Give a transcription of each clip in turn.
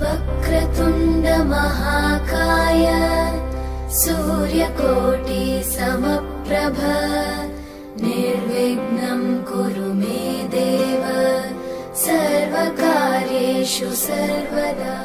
वक्रतुण्ड महाकाय सूर्यकोटि समप्रभ निर्विघ्नं कुरु मे देव सर्वकार्येषु सर्वदा।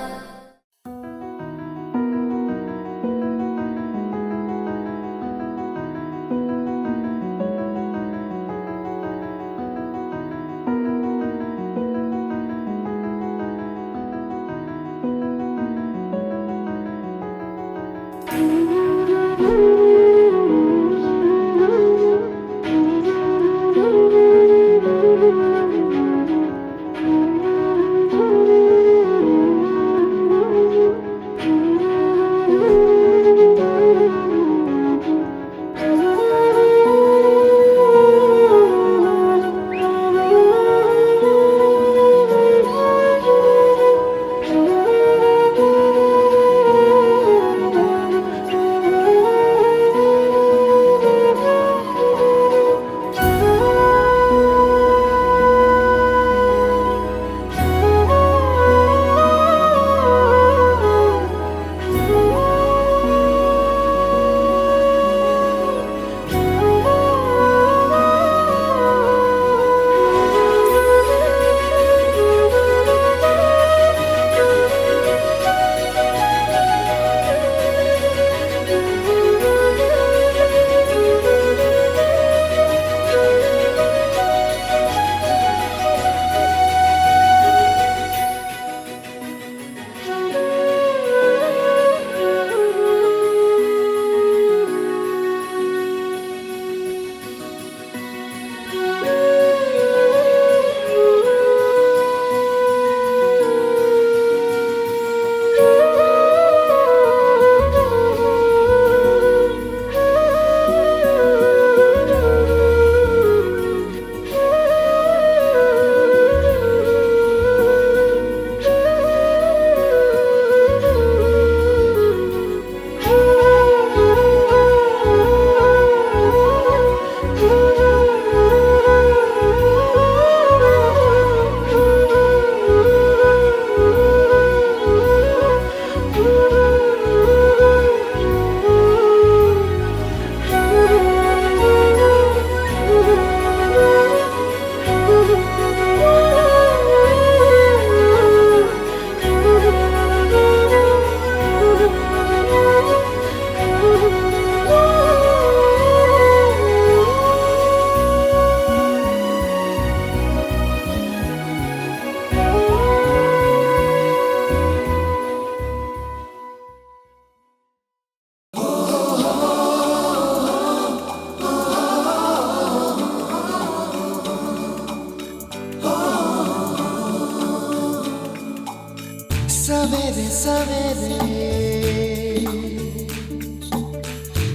सवेरे सवेरे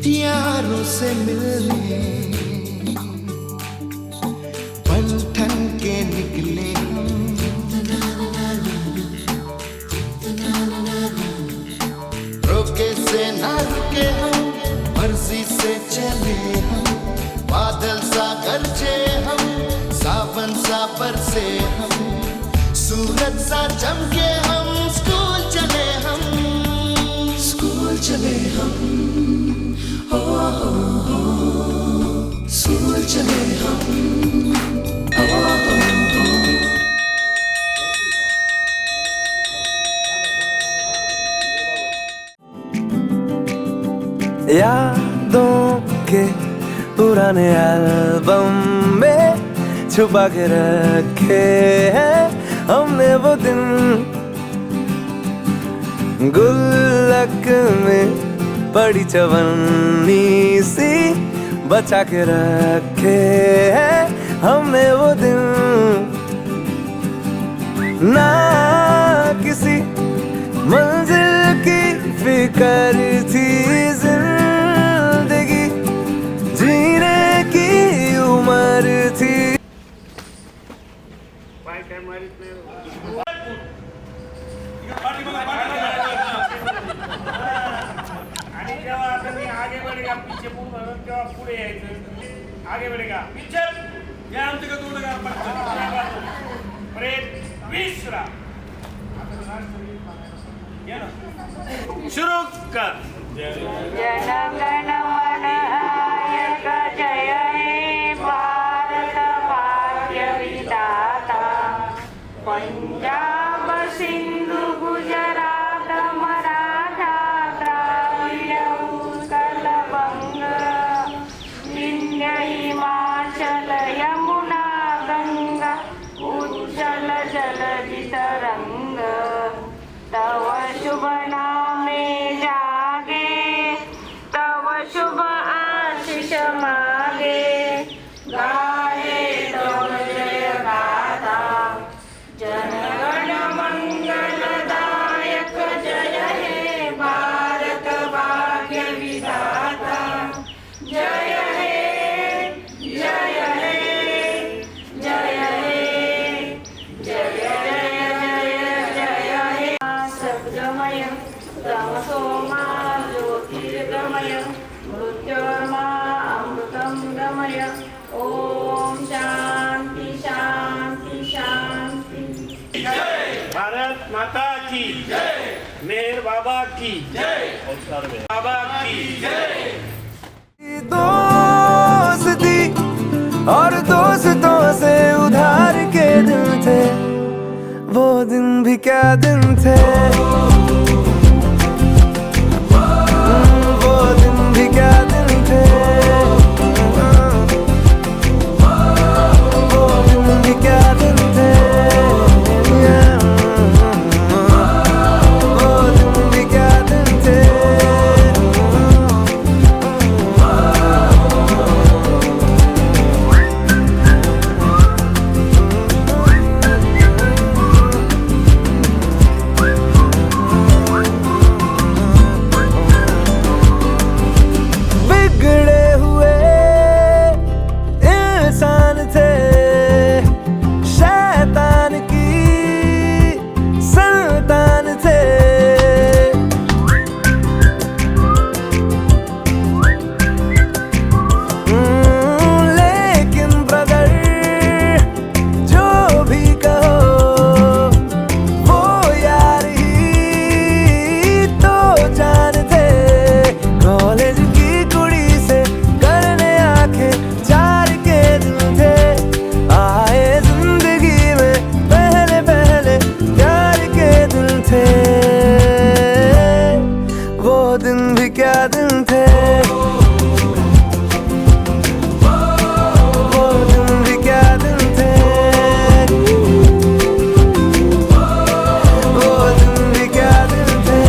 यारों से मिलने बन ठन के निकले हम, रोके से ना रुके हम, मर्जी से चले हम, बादल सा गरजे हम, सावन सा बरसे हम, सूरज सा चमके हम, स्कूल चले हम, स्कूल चले हम, हो स्कूल चले हम, हो। यादों के पुराने एल्बम में छुपा के रखे हैं हमने वो दिन, गुल्लक में पड़ी चवन्नी सी बचा के रखे हैं हमने वो दिन, ना किसी मंजिल की फिक्र थी, जिंदगी जीने की उम्र थी। आणि जेव्हा आता मी आगे बढ़ेगा पीछे पूर्ण म्हणून तेव्हा पुढे यायचं, आगे बढ़ेगा पिक्चर या आमच्या का तू लगा प्रेम विश्रा आता ये ना. सुरू कर. जनगण मन नायक जय हे भारत भाग्य विधाता पंजाब सिंधु गुजरात मराठा द्राविड उत्कल बंग विंध्य हिमाचल यमुना गंगा उज्जल जलधि तरंग तव शुभ नामे जागे तव शुभ आशीष मागे गाये तव जय गाथा जनगण मंगलदायक जय हे भारत भाग्य विधाता जय हे जय हे जय हे जय सद्गमय तमसोमा ज्योतिर्गमय मृत्योर्मा अमृतं गमय ओम शांति शांति शांति. भारत माता की जय. मेहर बाबा की जय. बाबा की जय. दोस्ती और दोस्तों से उधार के दिन थे, वो दिन भी क्या दिन थे. वो दिन भी क्या दिन थे. वो दिन भी क्या दिन थे. वो दिन भी क्या दिन थे. बिगड़े हुए इंसान थे, शैतान की संतान थे. लेकिन ब्रदर जो भी कहो वो यार ही तो जान थे. कॉलेज की कुड़ी से करने आके चार के दिन थे. आए जिंदगी में पहले पहले प्यार के दिन थे. वो दिन भी क्या दिन थे. वो दिन भी क्या दिन थे. वो दिन भी क्या दिन थे.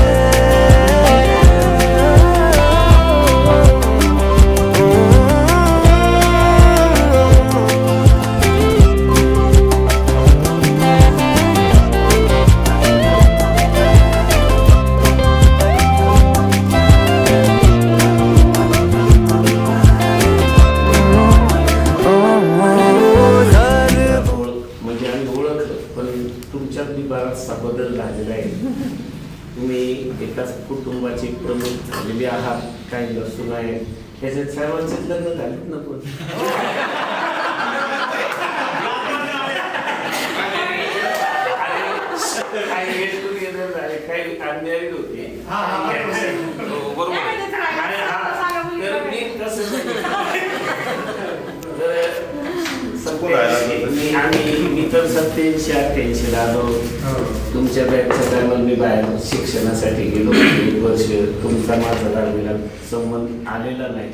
म्हणजे आम्ही ओळखलं, पण तुमच्यात बी बराचसा बदल झालेला आहे. तुम्ही एकाच कुटुंबाचे प्रमुख झालेले आहात, काही नसून आहे. त्याच्यात सर्वांचेच लग्न झालेत ना. पण काही गेट टुगेदर झाले, काही अनमॅरिड होते. बरोबर. तर मी कसं मी तर 87-88 आलो. तुमच्या बॅचच्या टायमाला मी बाहेर शिक्षणासाठी गेलो. 1 वर्ष तुमचा माझा दहावीला संबंध आलेला नाही.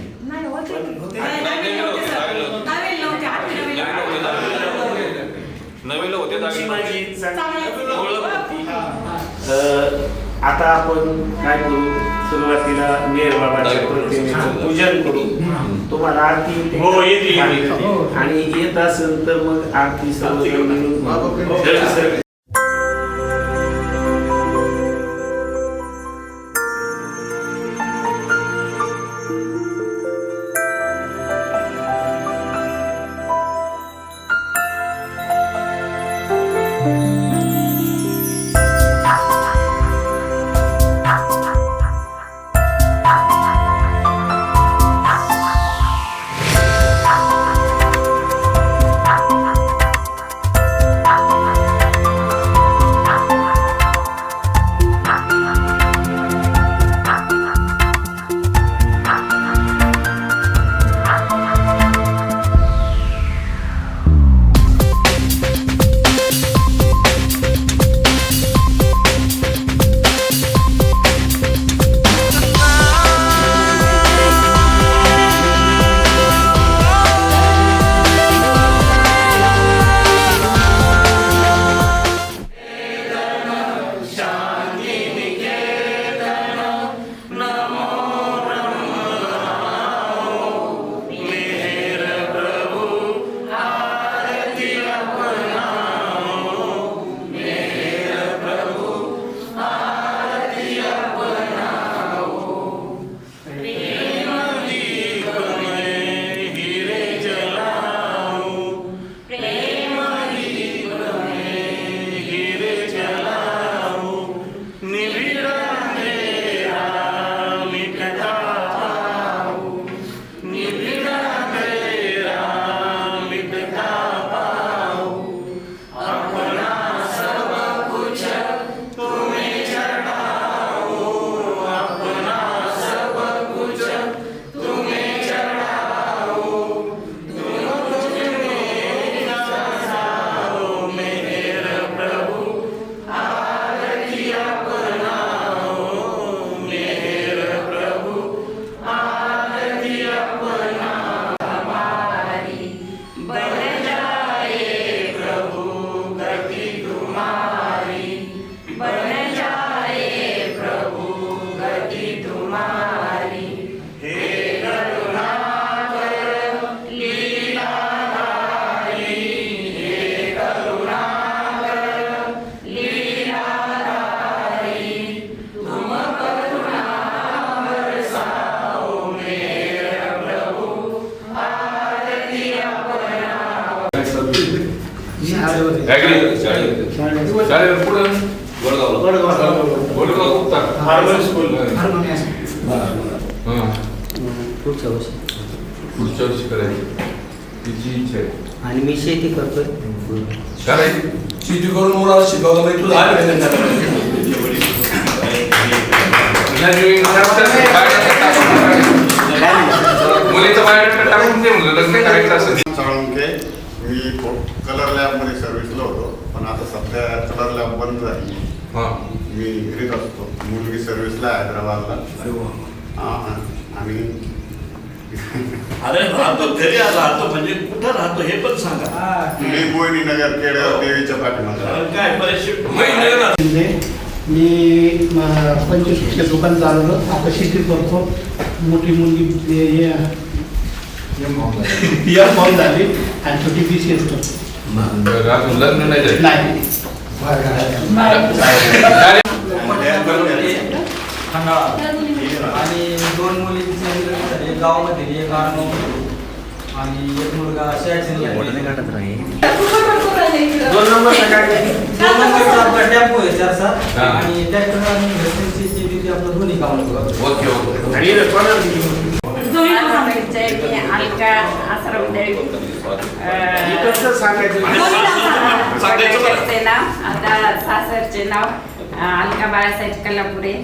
तुमची माझी चांगली ओळख होती. आता आपण काय करू, सुरुवातीला मेहर बाबाच्या प्रतिमेचं पूजन करू. तुम्हाला आरती हो, येते. आणि येत असेल तर मग आरती सर्वजण मिळून निबिड अंधेरा मिटता पाहू, निबिड अंधेरा मिटता पाहू, अपना सब कुछ तुम्हें चढ़ाओ, अपना सब कुछ तुम्हें चढ़ाओ, तुझ में सजाओ मेरे प्रभु, आरती अपनाओ मेरे प्रभु, आरती अपनाओ। हमारी बन जाए प्रभु गति तुम्हारी, बन जाए प्रभु गति तुम्हारी, हे करुणाकर लीलाधारी, हे करुणाकर लीलाधारी, तुम करुणा बरसाओ मेरे प्रभु, आरती अपनाओ। शाळेवर पुढं वडगाव उत्तर हार्बर स्कूल पुढच्या वर्षी पुढच्या वर्षी करायची तिची इच्छा आहे आणि मी शेती करतोय. करायची शेती करून मुलाला शिकवलं नाही तुला मुलीचं बायोडेटा टाकून दे म्हणलं लग्न करायचं असेल. साळुंखे, मी कलर लॅबमध्ये सर्व्हिसला होतो, पण आता सध्या कलर लॅब बंद झाली. हां मी घरीच असतो. मुलगी सर्व्हिसला आहे हैदराबादला. आणि अरे राहतो घरी राहतो म्हणजे कुठं राहतो हे पण सांगा. मी बोयनी नगर केडगाव देवीच्या पाठीमागे. काय बरेचसे मी 25 दुकान चालवलं. आता शेती करतो. मोठी मुलगी मॉम झाली आणि छोटी BCS करतो. अजून लग्न नाही झालं. नाही आणि 2 मुलींचे एक गावामध्ये एक आडगाव आणि एक मुलगा शहरात. 2 नंबरचा टेम्पो आहे 4-7 आणि ट्रॅक्टर आणि घरच्यांची आपलं दोन्ही काम करतो. ओके ओके दोन्ही नाव सांगायचं आहे की अलका आश्रम देवी. सासरचे नाव आता सासरचे नाव अलका बाळासाहेब कलापुरे.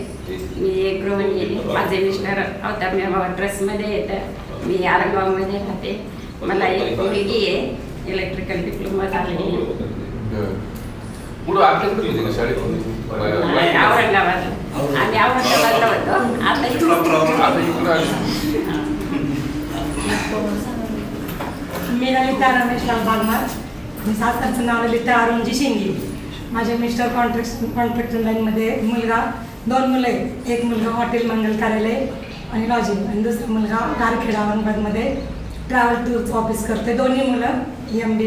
मी एक गृहिणी आहे. माझे मिस्टर अवतार ट्रस्टमध्ये येतं. मी आरंगावमध्ये राहते. मला एक मुलगी आहे. इलेक्ट्रिकल डिप्लोमा झालेली आहे. पुढं आपल्याकडे होती का शाळेत औरंगाबाद. आम्ही औरंगाबादला होतो. आता इथं मी ललिता रमेशलाल बागमार. मी सासरचं नाव ललिता अरुणजी शिंगे. माझे मिस्टर कॉन्ट्रॅक्टर लाईनमध्ये. मुलगा 2 मुलं आहेत. एक मुलगा हॉटेल मंगल कार्यालय आणि लॉजिंग आणि दुसरा मुलगा गारखेडा औरंगाबादमध्ये ट्रॅव्हल टूरचं ऑफिस करते. दोन्ही मुलं MD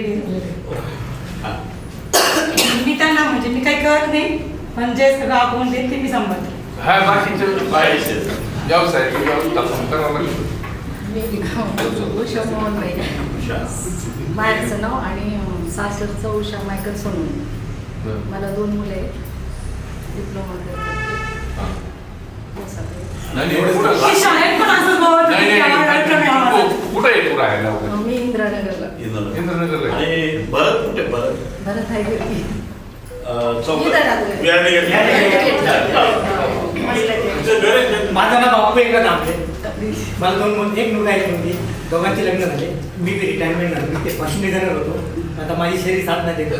मी त्यांना म्हणजे मी काही करत नाही, पण जे सगळं अकाउंट देत ते मी सांभाळते. हा बाकीचे व्यवसाय करावं उषा मोहन महिने माहेरचं नाव आणि सासरचं उषा मायकल सोनून. मला 2 मुलं आहेत. डिप्लोमा करते. कुठे आहे तू राहायला? मी इंद्रानगरला. इंद्रनगरला. आणि भरत कुठे भरत भरत आहे घरी. माझं नाव बापू एकच नाव आहे. मला 2 मुलं, एक मुलगा एक मुलगी. दोघांचे लग्न झाले. मी रिटायरमेंट झालो. मी ते पाचवी जाणार होतो. आता माझी शरीर साथ नाही देत.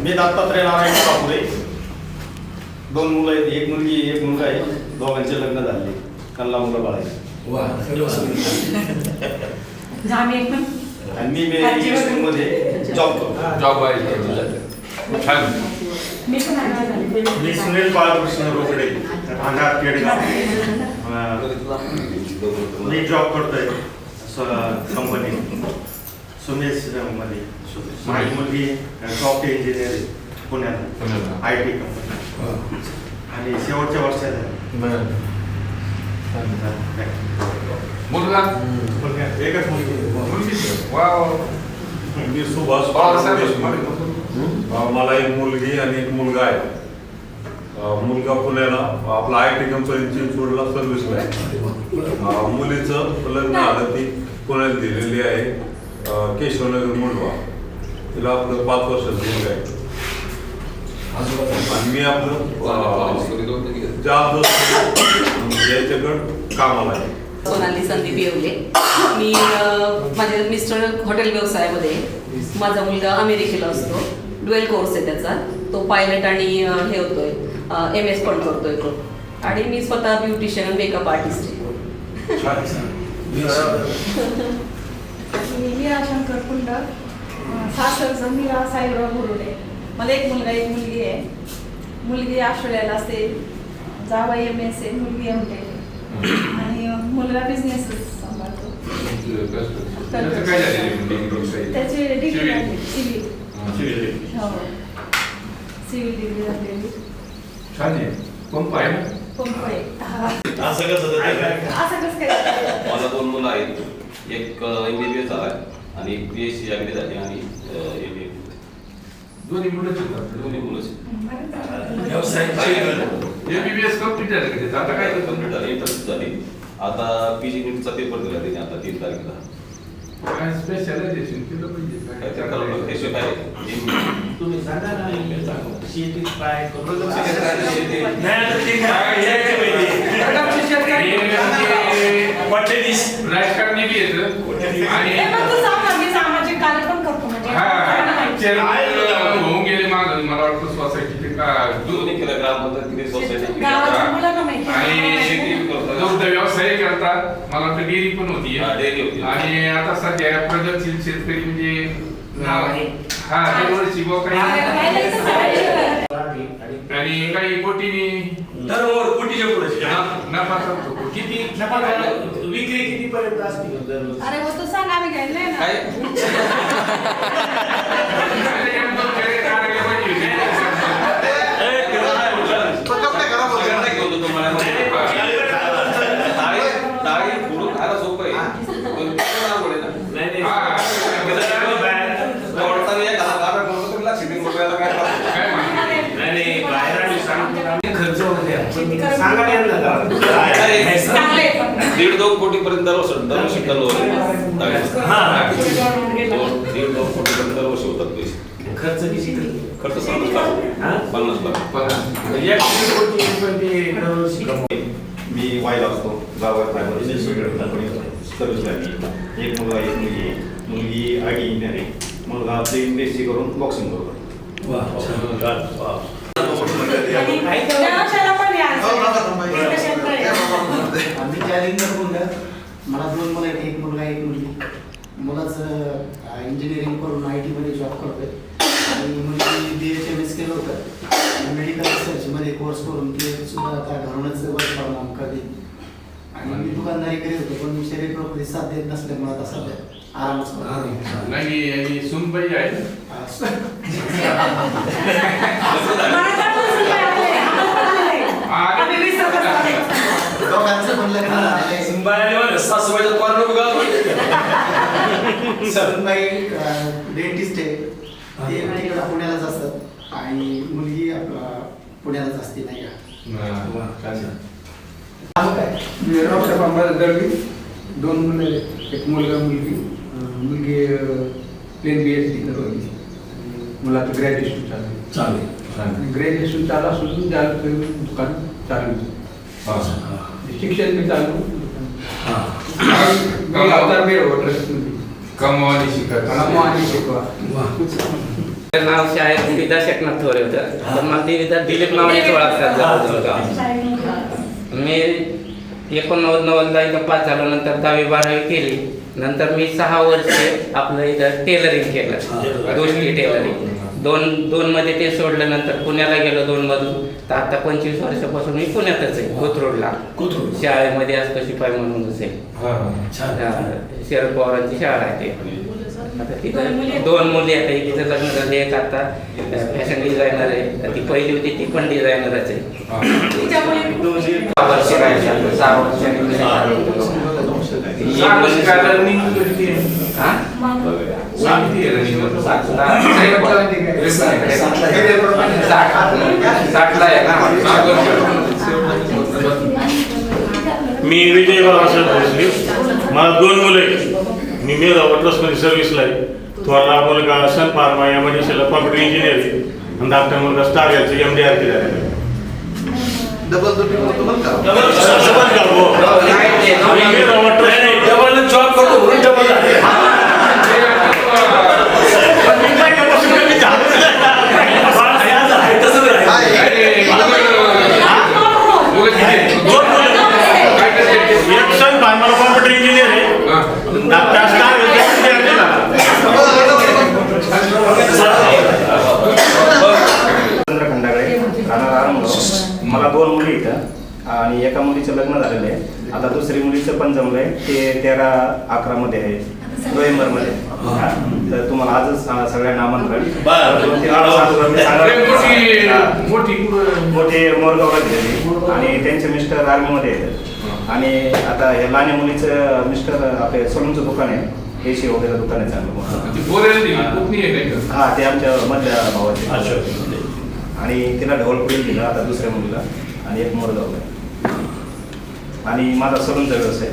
मी दत्तात्रय नारायण बापुरे. 2 मुलं आहेत. एक मुलगी एक मुलगा आहे. दोघांचे लग्न झाले. त्यांना मुलं बाळ आहे. आम्ही एक पण आणि मी मध्ये जॉब करतो. जॉब आहे छान. मी पण मी सुनील बाळकृष्ण रोकडे, भांडार केडगाव. मी जॉब करतोय कंपनी सुमेश मध्ये. माझी मुलगी सॉफ्टवेअर इंजिनियर पुण्यात IT कंपनी आणि शेवटच्या वर्षात मुलगा एकच मुलगी. वा मी सुभाष मला एक मुलगी आणि एक मुलगा आहे. मुलगा पुण्याला आपला IT कंपनी चिंचवडला सर्व्हिसला आहे. मुलीचं लग्न आलं ती पुण्याला दिलेली आहे, केशवनगर मुंडवा. तिला आपलं 5 वर्षाचं मुलगा आहे. आणि मी आपलं याच्याकडं कामाला आहे. सोनाली संदीप येवले. मी माझे मिस्टर हॉटेल व्यवसायामध्ये, माझा मुलगा अमेरिकेला असतो, ड्युएल कोर्स आहे त्याचा, तो पायलट आणि हे होतोय MS पण करतोय तो. आणि मी स्वतः ब्युटिशियन आणि मेकअप आर्टिस्ट आहे. मीरा शंकर कुंड, सासरचं मीरा साहेबराव गुरुडे. मला एक मुलगा एक मुलगी आहे. मुलगी ऑस्ट्रेलियाला असते, जावई MS आहे, मुलगी MTech आहे. आणि मुलगा बिझनेस सांभाळतो. त्याची डिग्री झाली सिव्हिल. हो, सिव्हिल डिग्री झालेली. छान आहे. पंप आहे ना? पंप आहे. असं कसं काय? मला 2 मुलं आहेत. एक MBBS झालाय आणि एक BSc अगदी झाली आणि MBA. दोन्ही मुलंच MBBS कंप्लीट झालं. आता काय कंप्लीट झाली, इंटरेस्ट झाली. आता PG नीटचा पेपर दिला त्याने आता 3 तारखेला. काय स्पेशलायझेशन केलं पाहिजे तुम्ही सांगा ना शेती काय राजकारणी बी येतं आणि सामाजिक कार्य पण करतो. होऊन गेले माझं, मला वाटतं सोसायटी ते का दोन्ही केलं, ग्रामपंचायत सोसायटी आणि दुग्ध व्यवसाय करतात. मला वाटतं डेअरी पण होती आणि आता सध्या प्रगतशील शेतकरी म्हणजे दरवर्षी आणि काही कोटीनी नफा करतो. किती विक्री किती पर्यंत असते? अरे वो तो सांग, आम्ही घ्यायला ना. खर्च सांगा 1.5-2 कोटी पर्यंत दरवर्षी टर्नओव्हर 1.5-2 कोटी पर्यंत दरवर्षी होतात पैसे. खर्च किती? खर्च 50 लाख. मी वायला असतो, गावात सर्व्हिस लागली. एक मुलगा एक मुलगी आहे. मुलगी IT इंजिनियर आहे. मुलगा आपली MSc करून बॉक्सिंग करतो. आम्ही जालिंदर कुंड. मला 2 मुलं आहेत, एक मुलगा एक मुलगी. मुलाचं इंजिनिअरिंग करून IT मध्ये जॉब करतोय आणि मुलगी BHMS केलं होतं. मेडिकल रिसर्चमध्ये कोर्स करून ते सुद्धा आता घरूनच वर्क फ्रॉम होम करते. आणि मी दुकानदारी करीत होतो, पण मी शरीर प्रकृती साथ देत नसल्यामुळे आता सध्या आरामच करतो. नाही सुनबाई आहे. दोघांचं पण लग्न झालंय. सरूनबाई डेंटिस्ट आहे, ते तिकडं पुण्यालाच असतात आणि मुलगी पुण्यालाच असते. नाही मी रावसाहेब अंबादास दळवी. 2 मुलं, एक मुलगा मुलगी. मुलगी प्लेन BSc करवली. मुलाचं ग्रॅज्युएशन चालू. ग्रॅज्युएशन चालू असून दुकान चालू. शिक्षण बी चालू. कमवानी शिकवा. नाव शाळेत विद्या शेखनाथ थोरे होतं, पण मला ती विद्या दिलीप नावानेच ओळखतात. मी 89-90ला इथं पास झालो. नंतर 10वी-12वी केली. नंतर मी 6 वर्ष आपलं इथं टेलरिंग केलं, गोष्टी टेलरिंग. 2 मध्ये ते सोडलं. नंतर पुण्याला गेलो 2 मधून. तर आता 25 वर्षापासून मी पुण्यातच आहे, कोथरूडला. शाळेमध्ये असतो शिपाई म्हणूनच आहे. शरद पवारांची शाळा आहे ते. आता तिथं 2 मुली आहेत. एकीचं लग्न झालं, एक आता फॅशन डिझायनर आहे. ती पहिली होती ती पण डिझायनरच आहे. 6 वर्ष राहिली. 6 वर्षांनी किती आहे रनिंग? 60ला आहे ना. मी विजय बाबासाहेब भोसले. मला 2 मुलं आहेत. मी मेगाव ट्रस्टमध्ये सर्व्हिसला आहे. थोरला मुलगा सन फार्मा यामध्ये कॉम्प्युटर इंजिनियर आहे आणि धाकटा मुलगा स्टार याचं MDR केलं आहे. डबल जॉब करतो म्हणून डबल कॉम्प्युटर इंजिनियर आहे. धाकटा स्टार मला 2 मुली इथं आणि एका मुलीचं लग्न झालेलं आहे. आता दुसरी मुलीचं पण जमलंय ते 13-11 मध्ये आहे नोव्हेंबरमध्ये. तर तुम्हाला आजच सगळ्यांना आमंत्रण. मोठी मोरगावला गेलेली आणि त्यांचे मिस्टर आर्मीमध्ये आहेत. आणि आता या लहान मुलीचं मिस्टर आपले सलूनचं दुकान आहे, एसी वगैरे दुकान आहे चांगलं. हा ते आमच्या मधल्या भावाचे. आणि तिला ढवळपुरीला दिला आता दुसऱ्या मुलीला आणि एक मोरगावला. आणि माझा सलूनचा व्यवसाय.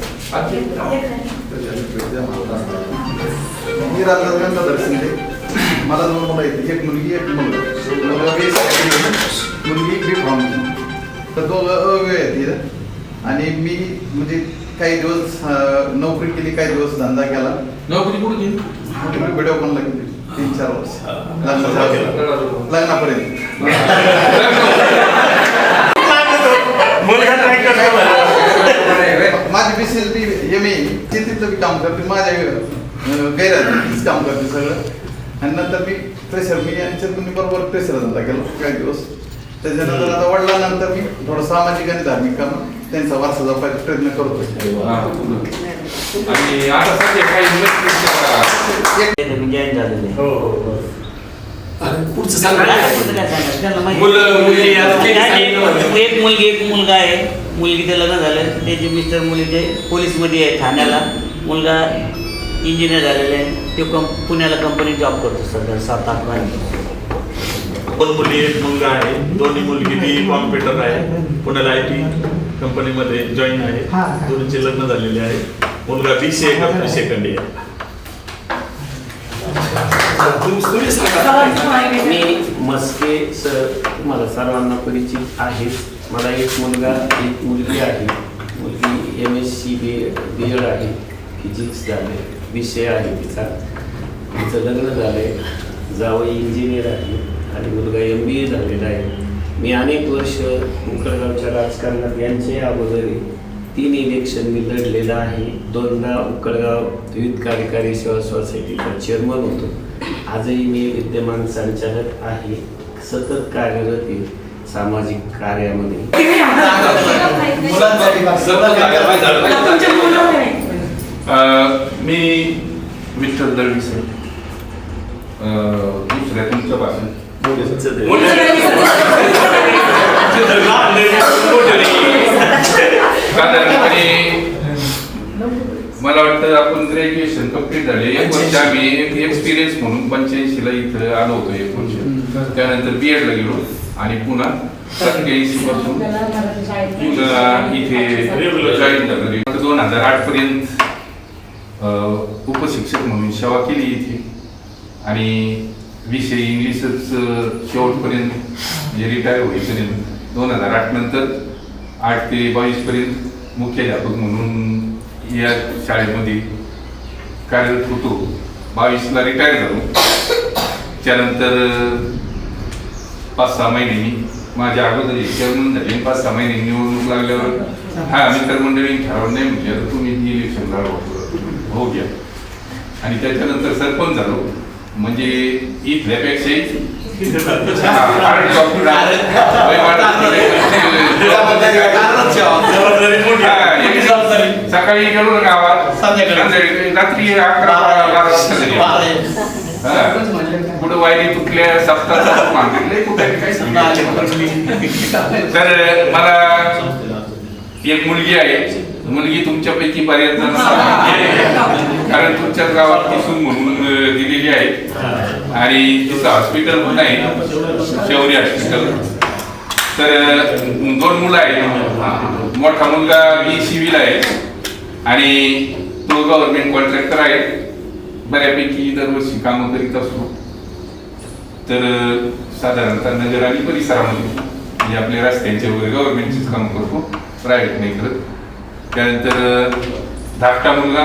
मी राजगंगाधर शिंदे. मला 2 मुलं आहेत, एक मुलगी एक मुलगा. मुलगी B.Pharm. तर 2 अवयव आहेत तिथं. आणि मी म्हणजे काही दिवस नोकरी केली, काही दिवस धंदा केला. नोकरी कुठे केली? व्हिडिओ कॉनला केली 3-4 वर्ष लग्नापर्यंत. माझी BCSB MA चिंतितलं बी काम करते, माझ्या गैरातीच काम करते सगळं. आणि नंतर मी प्रेशर मी यांच्या बरोबर प्रेशर धंदा केला काही दिवस. त्याच्यानंतर आता वडिलांनंतर मी थोडं सामाजिक आणि धार्मिक काम त्यांचा वारसा जपायचा प्रयत्न करतो. आणि आता सध्या काही जॉईन झालेले. हो. एक मुलगी एक मुलगा आहे. मुलगीचं लग्न झालं, त्याचे मिस्टर मुलीचे पोलीसमध्ये आहे ठाण्याला. मुलगा इंजिनियर झालेला आहे, तो पुण्याला कंपनीत जॉब करतो सध्या 7-8 महिने. 2 मुली एक मुलगा आहे. दोन्ही मुलगी बी कॉम्प्युटर आहे, पुण्याला IT कंपनीमध्ये जॉईन आहे. दोन्हीचे लग्न झालेले आहे. मुलगा BCA करतो सेकंड इयर. मी मस्के सर मला सर्वांना परिचित आहे. मला एक मुलगा एक मुलगी आहे. मुलगी MSc B.Ed आहे, फिजिक्स झाले, विषय आहे तिचा. तिचं लग्न झालंय, जावई इंजिनियर आहे आणि मुलगा MBA झालेला आहे. मी अनेक वर्ष उकडगावच्या राजकारणात यांचे अगोदर 3 इलेक्शन मी लढलेलं आहे. 2दा उकडगाव विविध कार्यकारी सेवा सोसायटीचा चेअरमन होतो. आजही मी विद्यमान संचालक आहे. सतत कार्यरत आहे सामाजिक कार्यामध्ये. मी विठ्ठल दळवी सर. दुसऱ्या तुमचं भाषण मला वाटतं आपण ग्रॅज्युएशन कंप्लीट झाले. 1 वर्ष आम्ही एक्सपिरियन्स म्हणून 85ला इथं आलो होतो 1 वर्ष. त्यानंतर B.Ed ला गेलो आणि पुन्हा 87 पासून इथे जॉईन झालो. 2008 पर्यंत उपशिक्षक म्हणून सेवा केली इथे आणि विषय इंग्लिशच शेवटपर्यंत म्हणजे रिटायर होईपर्यंत. 2008 नंतर 8 ते 22 पर्यंत मुख्याध्यापक म्हणून या शाळेमध्ये कार्यरत होतो. 22ला रिटायर झालो. त्यानंतर 5-6 महिन्यांनी माझ्या अगोदर चेअरमन झाले. 5-6 महिन्यांनी निवडणूक लागल्यावर मित्रमंडळी ठरवलं नाही म्हणजे आता तुम्ही इलेक्शन हो घ्या. आणि त्याच्यानंतर सरपंच झालो. म्हणजे इथल्यापेक्षा सकाळी गेलो ना गावात, रात्री 11-12 वाजता पुढे वायरी तुटल्या सप्ताह मागितले कुठे काय. तर मला एक मुलगी आहे मुलगी तुमच्यापैकी बऱ्याच जणांना कारण तुमच्याच गावात ती सून म्हणून दिलेली आहे आणि तिचं हॉस्पिटल पण आहे शौर्य हॉस्पिटल. तर 2 मुलं आहेत. मोठा मुलगा BCV ला आहे आणि तो गव्हर्नमेंट कॉन्ट्रॅक्टर आहे. बऱ्यापैकी दरवर्षी कामं करीत असतो. तर साधारणतः नगर आणि परिसरामध्ये म्हणजे आपल्या रस्त्यांच्या वगैरे गव्हर्नमेंटचीच कामं करतो, प्रायव्हेट नाही करत. त्यानंतर धाकटा मुलगा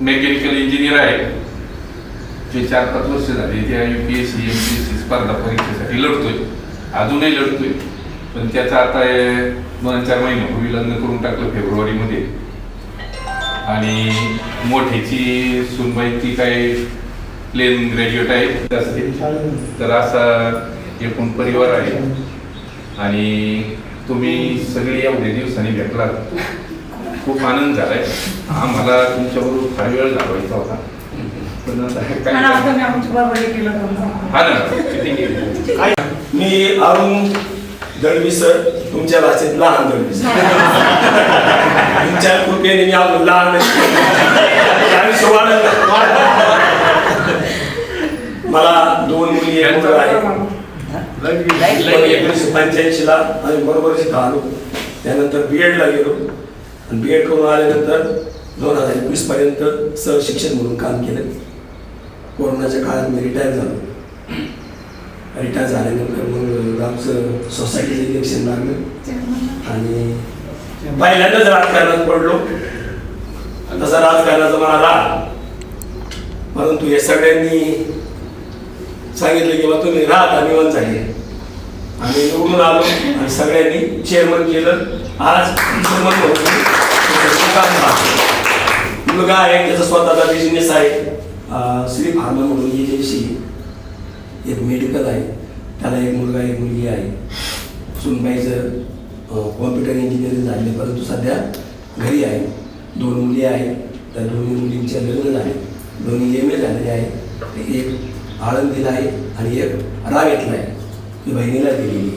मेकॅनिकल इंजिनियर आहे. ते 4-5 वर्ष झाले त्या UPSC MPSC स्पर्धा परीक्षेसाठी लढतोय, अजूनही लढतोय. पण त्याचं आता 2-4 महिन्यापूर्वी लग्न करून टाकलं फेब्रुवारीमध्ये. आणि मोठ्याची सुनबाई ती काय प्लेन ग्रॅज्युएट आहे. तर असा एकूण परिवार आहे. आणि तुम्ही सगळे एवढ्या दिवसांनी भेटलात, खूप आनंद झालाय. आम्हाला तुमच्याबरोबर फार वेळ घालवायचा होता पण आता काय मी अरुण दळवी सर, तुमच्या भाषेत लहान दळवी सर. तुमच्या कृपेने मी आपण लहान मला 2 मुली 1 मुलगा आहे. 1985 ला आम्ही बरोबर इथं आलो. त्यानंतर BEd ला गेलो आणि BEd करून आल्यानंतर 2021 पर्यंत सहशिक्षक म्हणून काम केलं. कोरोनाच्या काळात मी रिटायर झालो. रिटायर झाल्यानंतर मग आमचं सोसायटीचं इलेक्शन लागलं आणि पहिल्यांदाच राजकारणात पडलो. तसा राजकारणाचा मला राग, परंतु हे सगळ्यांनी सांगितलं की बा तुम्ही राहत आणि निवडून झाले. आम्ही निवडून आलो आणि सगळ्यांनी चेअरमन केलं. आज चेअरमन मुलगा आहे, त्याचा स्वतःचा बिझनेस आहे. श्री फार्मा म्हणून एजन्सी, एक मेडिकल आहे. त्याला 1 मुलगा 1 मुलगी आहे. सुनबाईचं कॉम्प्युटर इंजिनिअरिंग झाले, परंतु सध्या घरी आहे. 2 मुली आहेत. त्या दोन्ही मुलींचे लग्न झाले, दोन्ही MA झालेले आहे. एक आळंदीला आहे आणि एक रावेतला आहे. ती बहिणीला दिलेली.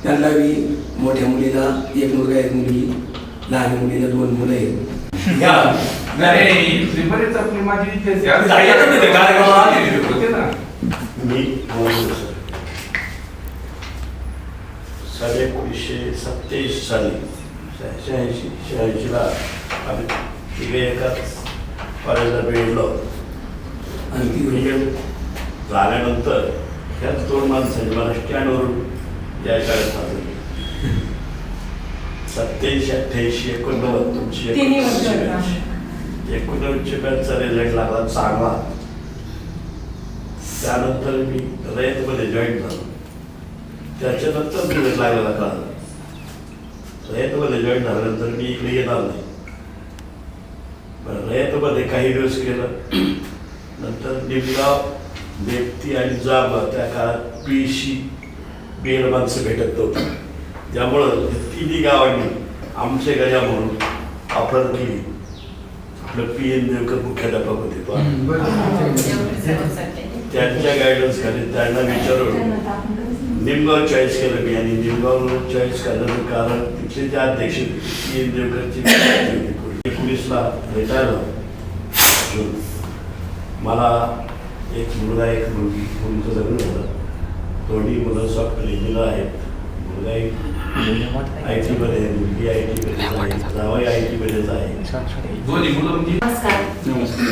त्यांना मी मोठ्या मुलीला 1 मुलगा 1 मुलगी, लहान मुलीला 2 मुलं आहेत. मी 1927 साली 86 ला आम्ही तिघे एकाच कॉलेजला भेटलो आणि ती झाल्यानंतर ह्याच 2 माणसांनी मला स्टँडवरून यायला सांगितलं. 87, 88, 89 तुमची 89ची बॅचचा रिझल्ट लागला चांगला. त्यानंतर मी रयतमध्ये जॉईन झालो. त्याच्यानंतर रिझल्ट लागलेला कळाला. रयतमध्ये जॉईन झाल्यानंतर मी इकडे येणार नाही. रयतमध्ये काही दिवस केलं. नंतर निमगाव, देवती आणि जांभा त्या काळात PEC BEd माणसं भेटत नव्हती. त्यामुळं तिन्ही गावांनी आमच्या गया म्हणून ऑफर केली. आपलं PN देवकर मुख्याध्यापक होते. त्यांच्या गायडन्स खाली त्यांना विचारून निमगाव चॉईस केलं मी. आणि निमगाव चॉईस करण्याचं कारण तिथले जे अध्यक्ष PN देवकरची 19 ला रिटायर झालो. मला 1 मुलगा 1 मुलगी. मुलीचं लग्न झालं. दोन्ही मुलं सॉफ्टवेअर इंजिनियर आहेत. मुलगा IT मध्ये आहे, मुलगी IT मध्ये आहे, जावई IT मध्येच आहे. नमस्कार.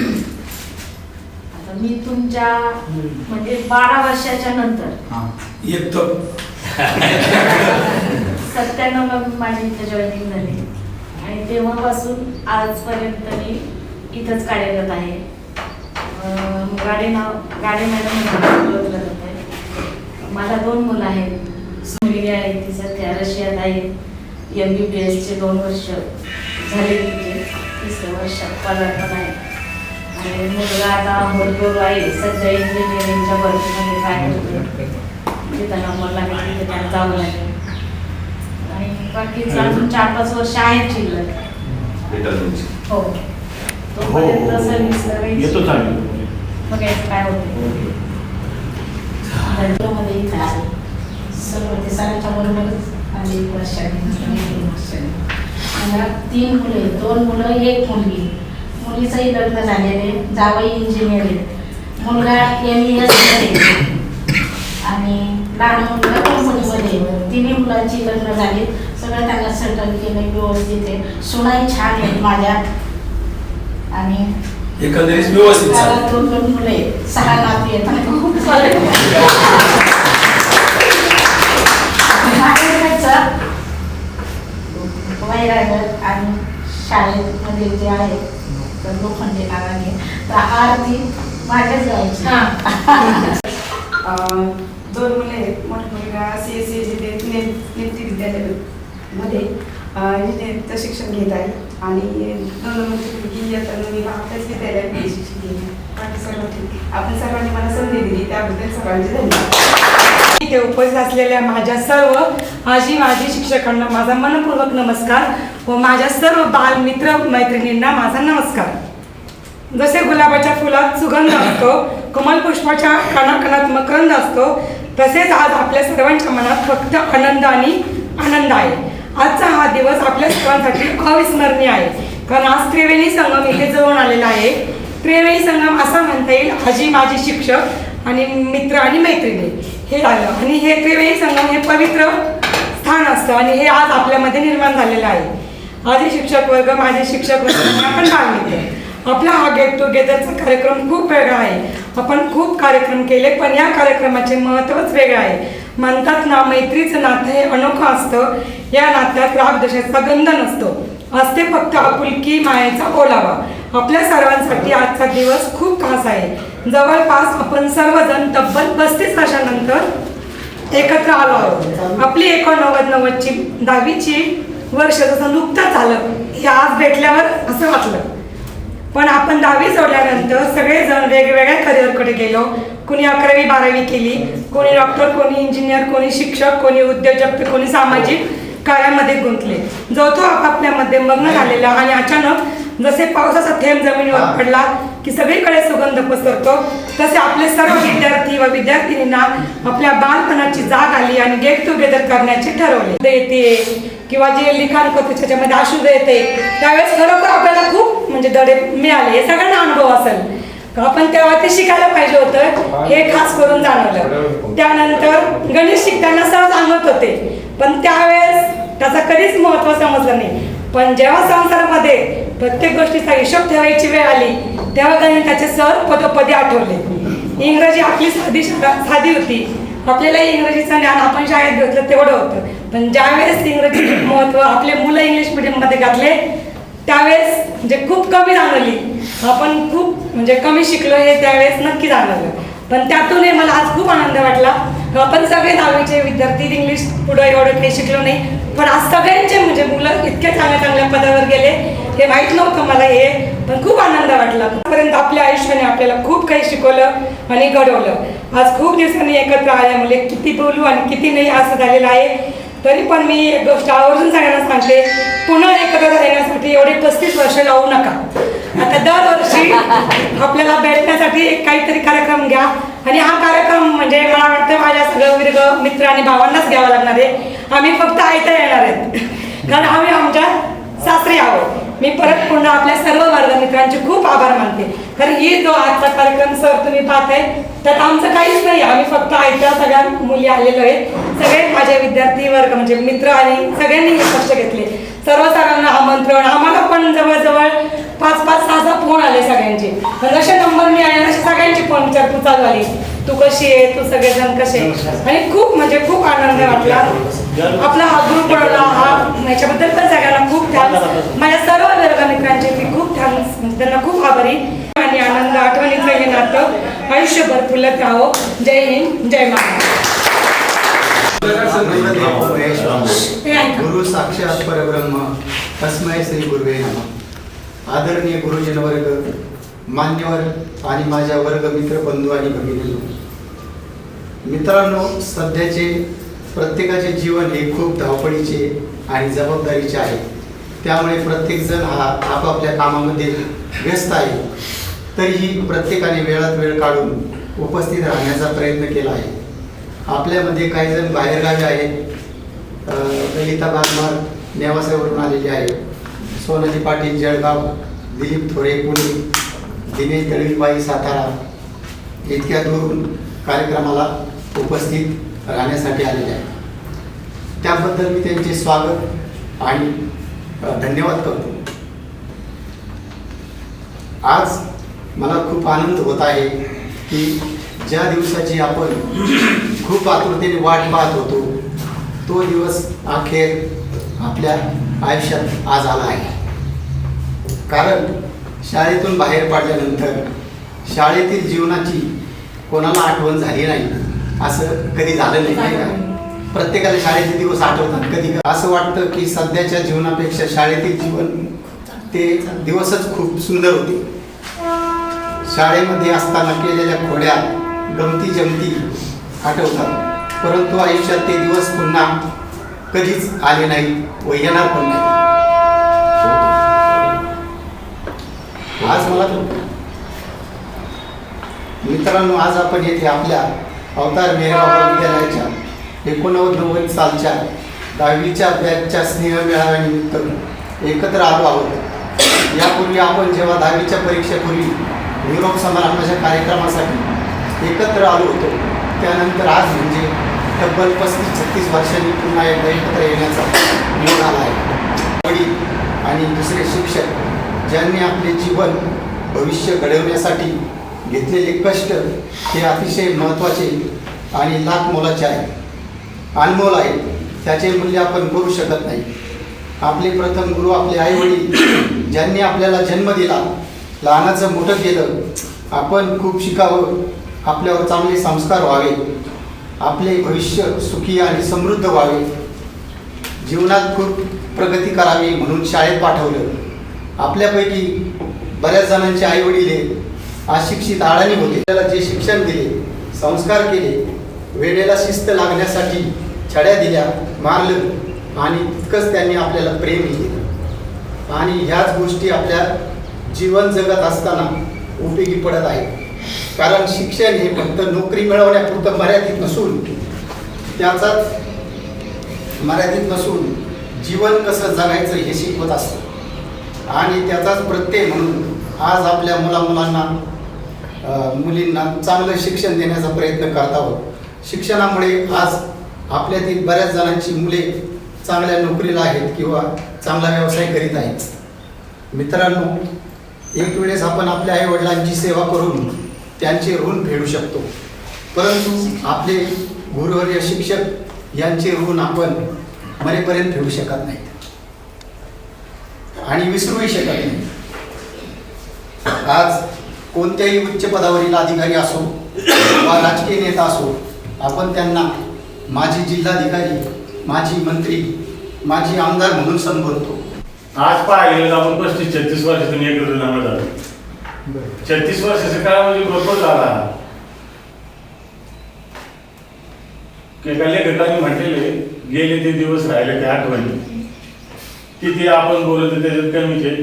आता मी तुमच्या म्हणजे 12 वर्षाच्या नंतर एकदम 97 ला माझी इथे जॉईनिंग झाली आणि तेव्हापासून आजपर्यंत मी इथंच कार्यरत आहे. गाडे मॅडम ओळखलं जाते. मला 2 मुलं आहेत. मुलगी आहे, ती सध्या रशियात आहे. MBBSचे 2 वर्ष झाले, तिचे 3ऱ्या वर्षात पदार्पण आहे. आणि मुलगा आता होलगोर आहे, सध्या इंजिनिअरिंगच्या भरतीमध्ये काय करते. तिथं नंबर लागेल तिथे त्याला जावं लागेल. आणि बाकीचं अजून 4-5 वर्ष आहेत शिल्लक. हो, तोपर्यंत सर्व्हिस करायची. बघायचं काय होतं. सर्व ते सरांच्या बरोबरच आणि 1 वर्षाने 3 वर्षाने मला 3 मुले, 2 मुलं 1 मुलगी. मुलीचंही लग्न झालेले, जावई इंजिनियर आहे, मुलगा MES मध्ये आणि लहान मुलगा कंपनीमध्ये. तिन्ही मुलांची लग्न झाली, सगळं त्यांना सेटल केलं व्यवस्थित आहे. सुनाई छान आहेत माझ्या आणि एकंदरीत व्यवस्थित मला 2 मुले 6 नाती आहेत. वैरागर आणि शाळेमध्ये जे आहे तर लोखंडे नावाने तर आरती माझ्याच गावची. 2 मुले आहेत. मोठा मुलगा CSE नेमती विद्यालयामध्ये इंजिनिअरिंगचं शिक्षण घेत आहे आणि 2 नंबरची मुलगी आता नवीन आपल्याच विद्यालयात शिक्षण घेत आहे. बाकी सर्व ठीक. आपण सर्वांनी मला संधी दिली त्याबद्दल सर्वांचे धन्यवाद. इथे उपस्थित असलेल्या माझ्या सर्व आजी माजी शिक्षकांना माझा मनपूर्वक नमस्कार व माझ्या सर्व बाल मित्र मैत्रिणींना माझा नमस्कार. जसे गुलाबाच्या फुलात सुगंध असतो, कमल पुष्पाच्या कणाकणात मकरंद असतो, तसेच आज आपल्या सर्वांच्या मनात फक्त आनंद आणि आनंद आहे. आजचा हा दिवस आपल्या सर्वांसाठी अविस्मरणीय आहे, कारण आज त्रिवेणी संगम इथे जवळ आलेला आहे. त्रिवेणी संगम असा म्हणता येईल आजी माजी शिक्षक आणि मित्र आणि मैत्रिणी हे झालं आणि हे त्रिवेणी संगम हे पवित्र स्थान असतं आणि हे आज आपल्यामध्ये निर्माण झालेलं आहे. आजी शिक्षक वर्ग, माझे शिक्षक वर्ग, आपण भाग घेतो. आपला हा गेट टुगेदरचा कार्यक्रम खूप वेगळा आहे. आपण खूप कार्यक्रम केले, पण या कार्यक्रमाचे महत्त्वच वेगळं आहे. म्हणतात ना, मैत्रीचं नातं हे अनोखं असतं. या नात्यात रागद्वेषाचा गंध नसतो, असते फक्त आपुलकी मायेचा ओलावा. आपल्या सर्वांसाठी आजचा दिवस खूप खास आहे. जवळपास आपण सर्वजण तब्बल 35 वर्षानंतर एकत्र आलो आहोत. आपली 89-90ची 10वीची वर्ष जसं नुकतंच झालं हे आज भेटल्यावर असं वाटलं. पण आपण 10वी सोडल्यानंतर सगळेजण वेगवेगळ्या करिअरकडे गेलो. कोणी 11वी 12वी केली, कोणी डॉक्टर, कोणी इंजिनियर, कोणी शिक्षक, कोणी उद्योजक, तर कोणी सामाजिक कार्यामध्ये गुंतले. जो तो आपापल्यामध्ये मग्न झालेला आणि अचानक जसे पावसाचा थेंब जमिनीवर पडला की सगळीकडे सुगंध पसरतो, तसे आपले सर्व विद्यार्थी व विद्यार्थिनींना आपल्या बालपणाची जाग आली आणि गेट टुगेदर करण्याचे ठरवले. येते किंवा जे लिखाण करतो त्याच्यामध्ये आशुद येते, त्यावेळेस खरोखर आपल्याला खूप म्हणजे धडे मिळाले. हे सगळ्यांना अनुभव असेल. आपण तेव्हा ते शिकायला पाहिजे होतं, हे खास करून जाणवलं. त्यानंतर गणित शिकताना सहज आणत होते, पण त्यावेळेस त्याचा कधीच महत्त्व समजलं नाही. पण जेव्हा संसारामध्ये प्रत्येक गोष्टीचा हिशोब ठेवायची वेळ आली तेव्हा गणिताचे सर पदोपदी आठवले. इंग्रजी आपली साधी होती, आपल्याला इंग्रजीचं ज्ञान आपण शाळेत घेतलं तेवढं होतं, पण ज्यावेळेस इंग्रजीचे महत्त्व आपले मुलं इंग्लिश मीडियममध्ये घातले त्यावेळेस म्हणजे खूप कमी जाणवली. आपण खूप म्हणजे कमी शिकलो हे त्यावेळेस नक्की जाणवलं. पण त्यातूनही मला आज खूप आनंद वाटला. आपण सगळे 10वीचे विद्यार्थी इंग्लिश पुढे एवढं काही शिकलो नाही, पण आज सगळ्यांचे म्हणजे मुलं इतक्या चांगल्या पदावर गेले हे माहीत नव्हतं मला हे, पण खूप आनंद वाटला. आतापर्यंत आपल्या आयुष्याने आपल्याला खूप काही शिकवलं आणि घडवलं. आज खूप दिवसांनी एकत्र आल्यामुळे किती बोलू आणि किती नाही असं झालेलं आहे. तरी पण मी एक गोष्ट आवर्जून सगळ्यांना सांगते, पुन्हा एकत्र राहण्यासाठी एवढे 35 वर्ष लावू नका. आता दरवर्षी आपल्याला भेटण्यासाठी एक काहीतरी कार्यक्रम घ्या आणि हा कार्यक्रम म्हणजे मला वाटतं माझ्या सगळं वर्ग मित्र आणि भावांनाच घ्यावा लागणार आहे. आम्ही फक्त ऐकता येणार आहेत कारण आम्ही आमच्या सासरी आहोत. मी परत पुन्हा आपल्या सर्व वर्ग मित्रांचे खूप आभार मानते. कारण ही जो आजचा कार्यक्रम सर तुम्ही पाहताय त्यात आमचं काहीच नाही, आम्ही फक्त ऐकता सगळ्या मुली आलेलो आहे. सगळे माझे विद्यार्थी वर्ग म्हणजे मित्र आणि सगळ्यांनी हे कष्ट घेतले. सर्वांना आमंत्रण, आम्हाला पण जवळजवळ 5-5, 6 फोन आले सगळ्यांचे. जसे नंबर मी आले तसे सगळ्यांची फोन विचारपूस चालू आली, तू कशी आहे, तू सगळेजण कसे. आणि खूप म्हणजे खूप आनंद वाटला. आपला हा ग्रुप बनवला हा याच्याबद्दल पण सगळ्यांना खूप थँक्स. माझ्या सर्व वर्ग मित्रांचे मी खूप थँक्स म्हणजे त्यांना खूप आभारी. आणि आनंद आठवणीचं हे नातं आयुष्यभर फुलत राहो. जय हिंद, जय महाराष्ट्र. गुरु साक्षात परब्रह्म तस्मै श्री गुरुवे नमः. आदरणीय गुरुजन वर्ग, मान्यवर आणि माझ्या वर्ग मित्र बंधू आणि भगिनी, मित्रांनो, सध्याचे प्रत्येकाचे जीवन हे खूप धावपळीचे आणि जबाबदारीचे आहे. त्यामुळे प्रत्येकजण हा आपापल्या कामामध्ये व्यस्त आहे. तरीही प्रत्येकाने वेळात वेळ काढून उपस्थित राहण्याचा प्रयत्न केला आहे. आपल्यामध्ये काही जण बाहेरगावी आहेत. ललिता बागमार नेवासावरून आलेले आहेत. सोनाली पाटील जळगाव, दिलीप थोरे पुणे, दिनेश दळवीबाई सातारा इतक्या दूरून कार्यक्रमाला उपस्थित राहण्यासाठी आलेले आहेत. त्याबद्दल मी त्यांचे स्वागत आणि धन्यवाद करतो. आज मला खूप आनंद होत आहे की ज्या दिवसाची आपण खूप आतुरतेने वाट पाहत होतो तो दिवस अखेर आपल्या आयुष्यात आज आला आहे. कारण शाळेतून बाहेर पडल्यानंतर शाळेतील जीवनाची कोणाला आठवण झाली नाही असं कधी झालं नाही का? प्रत्येकाला शाळेचे दिवस आठवतात. कधी असं वाटतं की सध्याच्या जीवनापेक्षा शाळेतील जीवन ते दिवसच खूप सुंदर होते. शाळेमध्ये असताना केलेल्या खोड्या गमती जमती आठवतात, परंतु आयुष्यात ते दिवस पुन्हा कधीच आले नाही व येणार पण नाही. आज मला मित्रांनो, आज आपण येथे आपल्या अवतार मेहरबाबा विद्यालयाच्या 89 सालच्या 10वीच्या बॅचच्या स्नेह मेळाव्यानिमित्त एकत्र आलो आहोत. यापूर्वी आपण जेव्हा 10वीच्या परीक्षेपूर्वी निरोप समारंभाच्या कार्यक्रमासाठी एकत्र आलो होतो, त्यानंतर आज म्हणजे तब्बल 35-36 वर्षांनी पुन्हा एकदा एकत्र येण्याचा योग आला आहे. वडील आणि दुसरे शिक्षक ज्यांनी आपले जीवन भविष्य घडवण्यासाठी घेतलेले कष्ट हे अतिशय महत्त्वाचे आणि लाख मोलाचे आहे, अनमोल आहे. त्याचे मूल्य आपण करू शकत नाही. आपले प्रथम गुरु आपले आई वडील ज्यांनी आपल्याला जन्म दिला, लहानाचं मोठं केलं, आपण खूप शिकावं, आपल्यावर चांगले संस्कार व्हावे, आपले भविष्य सुखी आणि समृद्ध व्हावे, जीवनात खूप प्रगती करावी म्हणून शाळेत पाठवलं. आपल्यापैकी बऱ्याच जणांचे आई वडील हे अशिक्षित अडाणी होते. त्याला जे शिक्षण दिले, संस्कार केले, वेळेला शिस्त लागण्यासाठी छड्या दिल्या, मारलं आणि तितकंच त्यांनी आपल्याला प्रेम दिले. आणि ह्याच गोष्टी आपल्या जीवन जगत असताना उपयोगी पडत आहे. कारण शिक्षण हे फक्त नोकरी मिळवण्यापुरतं मर्यादित नसून जीवन कसं जगायचं हे शिकवत असतं. आणि त्याचाच प्रत्यय म्हणून आज आपल्या मुलांना मुलींना चांगलं शिक्षण देण्याचा प्रयत्न करत आहोत. शिक्षणामुळे आज आपल्यातील बऱ्याच जणांची मुले चांगल्या नोकरीला आहेत किंवा चांगला व्यवसाय करीत आहेत. मित्रांनो, एक वेळेस आपण आपल्या आई वडिलांची सेवा करून त्यांचे ऋण फेडू शकतो, परंतु आपले गुरुवर्य शिक्षक यांचे ऋण आपण मरेपर्यंत फेडू शकत नाहीत आणि विसरूही शकत नाही. आज कोणत्याही उच्च पदावरील अधिकारी असो वा राजकीय नेता असो, आपण त्यांना माजी जिल्हाधिकारी, माजी मंत्री, माजी आमदार म्हणून संबोधतो. आज पाहिलं आपण 35-36 वर्षातून एकत्र नामं झालं. 36 वर्षाचा काळ म्हणजे भरपूर झाला. एका लेखकाने म्हटलेले गेले ते दिवस राहिले ते आठवणी. किती आपण बोलतो त्याच्यात कमीचे.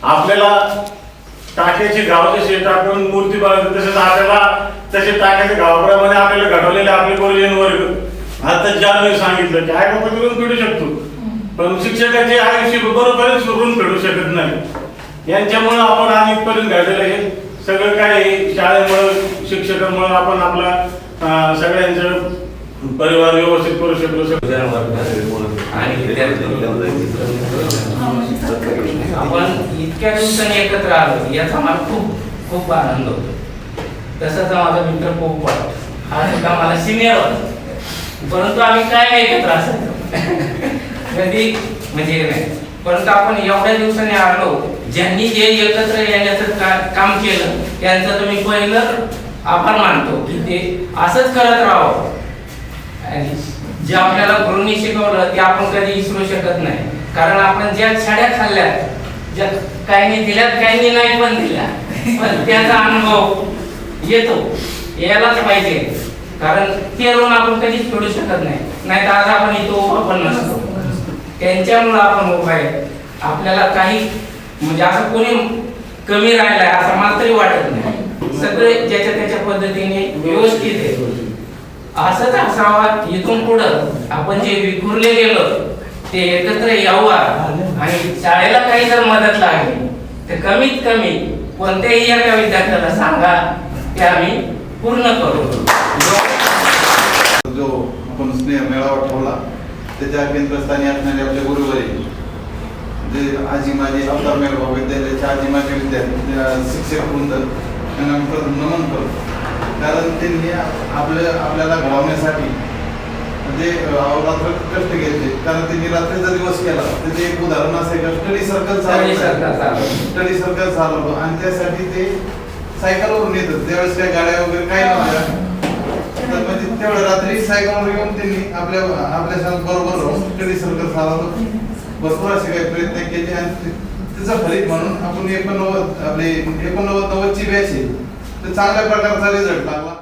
आपल्याला टाक्याचे गाव जसे टाकून मूर्ती बाळगतो तसेच आपल्याला तसे टाक्याच्या गावाप्रमाणे आपल्याला घडवलेले आपले गुरुजन वर्ग आता ज्या सांगितलं की आई बाबा ऋण फेडू शकतो, पण शिक्षकाचे आयुष्य बरोबरच ऋण फेडू शकत नाही. यांच्यामुळं आपण आज इथपर्यंत घडलेलं आहे. सगळं काय शाळेमुळं शिक्षकांमुळं आपण आपला सगळ्यांचं परिवार व्यवस्थित करू शकलो. आपण इतक्या दिवसांनी एकत्र आलो याचा मला खूप खूप आनंद होतो. तसंच माझा मित्र खूप पडतो, हा सुद्धा मला सिनियर होता, परंतु आम्ही काय एकत्र असायचो कधी म्हणजे नाही. परंतु आपण एवढ्या दिवसांनी आलो, ज्यांनी जे एकत्र येण्याचं काम केलं त्यांचं तुम्ही पहिलं आभार मानतो की ते असंच करत राहावं. आणि जे आपल्याला गुरुंनी शिकवलं ते आपण कधी विसरू शकत नाही. कारण आपण ज्या छड्या खाल्ल्यात, ज्या काहींनी दिल्यात काहींनी नाही पण दिल्या, पण त्याचा अनुभव येतो, यायलाच पाहिजे. कारण ते ऋण आपण कधीच फेडू शकत नाही. नाही तर आज आपण इथं आपण नसतो. त्यांच्यामुळे आपण उभा आहे. आपल्याला काही म्हणजे असं कोणी कमी राहिलाय असं मला तरी वाटत नाही. सगळे ज्याच्या त्याच्या पद्धतीने व्यवस्थित आहे. असंच असावा. इथून पुढं आपण जे विखुरले गेलो ते एकत्र यावं आणि शाळेला काही जर मदत लागली तर कमीत कमी कोणत्याही एका विद्यार्थ्याला सांगा ते आम्ही पूर्ण करू. जो आपण स्नेह मेळावा ठेवला त्याच्या केंद्रस्थानी असणारे आपले गुरुवारी जे आजी माझी अवतार मेळावा विद्यालयाचे आजी माझे विद्यार्थी शिक्षक वृंद त्यांना नमन करतो. कारण त्यांनी आपल्याला घडवण्यासाठी म्हणजे रात्र कष्ट घेतले. कारण त्यांनी रात्रीचा दिवस केला त्याचे एक उदाहरण असं आहे का स्टडी सर्कल चालवतो आणि त्यासाठी ते सायकलवरून येतात. त्यावेळेस काही गाड्या वगैरे काही नव्हत्या तर म्हणजे तेवढ्या रात्री सायकलवर येऊन त्यांनी आपल्या बरोबर राहून स्टडी सर्कल चालवतो. भरपूर असे काही प्रयत्न केले आणि त्याचं फलित म्हणून आपण 89 ची बॅच आहे तर चांगल्या प्रकारचा रिझल्ट लागला.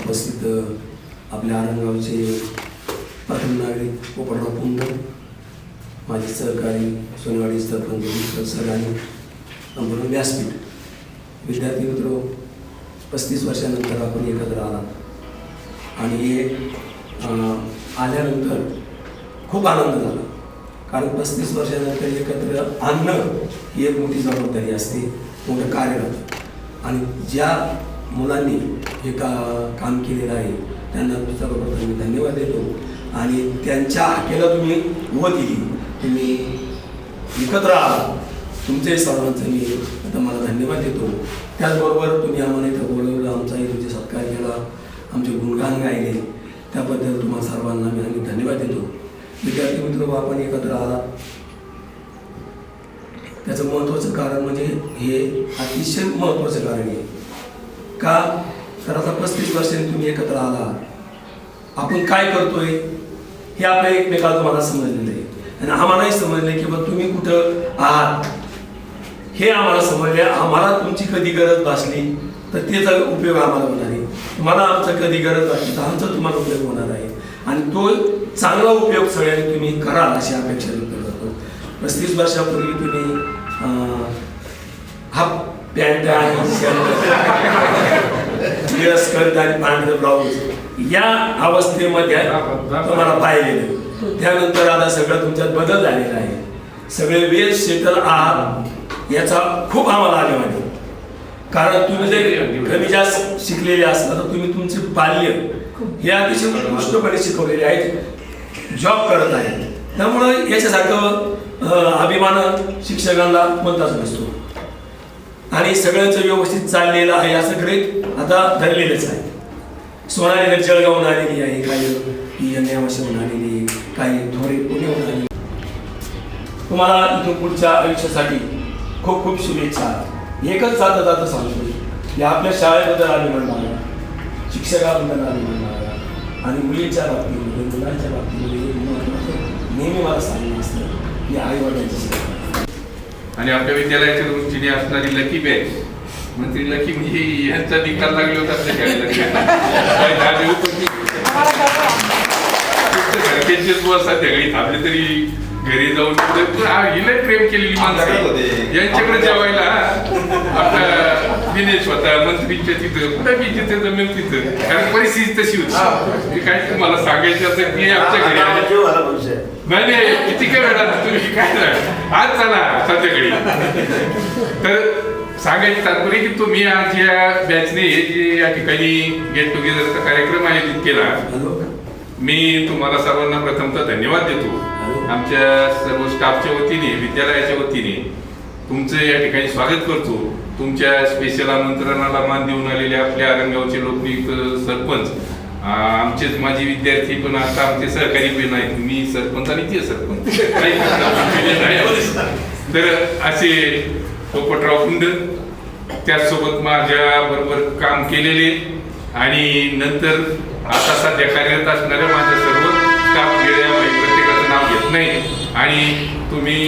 उपस्थित आपल्या आरणगावचे प्रथम नागरिक पोपटराव पुंड, माझे सहकारी सोनेवाडी सरपंच सर आणि संपूर्ण व्यासपीठ विद्यार्थी मित्र 35 वर्षानंतर आपण एकत्र आला आणि हे आल्यानंतर खूप आनंद झाला. कारण 35 वर्षानंतर एकत्र आणणं ही एक मोठी जबाबदारी असते, मोठं कार्य राहतं. आणि ज्या मुलांनी हे काम केलेलं आहे त्यांना सर्वप्रथम मी धन्यवाद देतो. आणि त्यांच्या हाकेला तुम्ही व दिली, तुम्ही एकत्र आला, तुमचे सर्वांचं मी आता मला धन्यवाद देतो. त्याचबरोबर तुम्ही आम्हाला इथं बोलवलं, आमचा तुमचे सत्कार केला, आमचे गुणगान गायले, त्याबद्दल तुम्हाला सर्वांना मी धन्यवाद देतो. विद्यार्थी मित्र आपण एकत्र आला त्याचं महत्त्वाचं कारण म्हणजे हे अतिशय महत्त्वाचं कारण आहे का, तर आता 35 वर्षांनी तुम्ही एकत्र आला, आपण काय करतोय हे आपल्या एकमेकाला तुम्हाला समजलेलं आहे आणि आम्हालाही समजलं की बा तुम्ही कुठं आहात हे आम्हाला समजले. आम्हाला तुमची कधी गरज भासली तर त्याचा उपयोग आम्हाला होणार आहे, तुम्हाला आमचं कधी गरज भासली तर आमचा तुम्हाला उपयोग होणार आहे आणि तो चांगला उपयोग सगळ्यांनी तुम्ही कराल अशी अपेक्षा व्यक्त करतो. 35 वर्षापूर्वी तुम्ही हाफ पॅन्ट आणि स्कर्ट आणि पांढरं ब्लाऊज या अवस्थेमध्ये तुम्हाला पाहिलेलं. त्यानंतर आता सगळं तुमच्यात बदल झालेला आहे, सगळे वेल सेटल आहात याचा खूप आम्हाला अभिमान आहे. कारण तुम्ही जर कमी जास्त शिकलेले असला तर तुम्ही तुमचे बाल्य हे अतिशय उत्कृष्टपणे शिकवलेले आहेत, जॉब करत आहे. त्यामुळं याच्यासारखं अभिमान शिक्षकांना म्हणताच नसतो. आणि आणि सगळ्यांचं व्यवस्थित चाललेलं आहे असं गृहीत आता धरलेलंच आहे. सोनाली जळगावून आलेली आहे, काही नेवाशाहून आलेली आहे, काही थोडे पुण्याहून आलेली. तुम्हाला इथून पुढच्या आयुष्यासाठी खूप खूप शुभेच्छा. एकच जाता जाता सांगतो की आपल्या शाळेबद्दल अभिमान बाळगा, शिक्षकाबद्दल अभिमान बाळगा आणि मुलींच्या बाबतीमध्ये मुलांच्या बाबतीमध्ये नेहमी मला सांगितलं असतं की आई वडिलांची सेवा. आणि आपल्या विद्यालयाच्या उंचीने असणारी लकी बॅच, मंत्री लकी म्हणजे यांचा निकाल लागले होता आपल्या शाळेला. घरच्यांचेच सध्याकाळी थांबले तरी घरी जाऊन हिला प्रेम केलेली माणसं यांच्याकडे जेवायला आपला दिनेश होता मंत्रीच्या तिथं कुठं मी जिथे जमेल तिथं, कारण परिस्थिती तशी होती. काय तुम्हाला सांगायचं असं की आमच्या घरी नाही किती काय वेळा तुम्ही काय आज चला संध्याकाळी. तर सांगायचं तात्पर्य की तुम्ही आज या बॅचने हे जे या ठिकाणी गेट टुगेदरचा कार्यक्रम आयोजित केला, मी तुम्हाला सर्वांना प्रथमतः धन्यवाद देतो. आमच्या सर्व स्टाफच्या वतीने, विद्यालयाच्या वतीने तुमचं या ठिकाणी स्वागत करतो. तुमच्या स्पेशल आमंत्रणाला मान देऊन आलेले आपल्या आरंगावचे लोकनियुक्त सरपंच, आमचेच माजी विद्यार्थी पण आता आमचे सहकारी पण आहेत, मी सरपंच आणि ते सरपंच, तर असे पोपटराव कुंड, त्याचसोबत माझ्या बरोबर काम केलेले आणि नंतर आता सध्या कार्यरत असणाऱ्या माझ्या सर्व स्टाफ प्रत्येकाचं नाव घेत नाही. आणि तुम्ही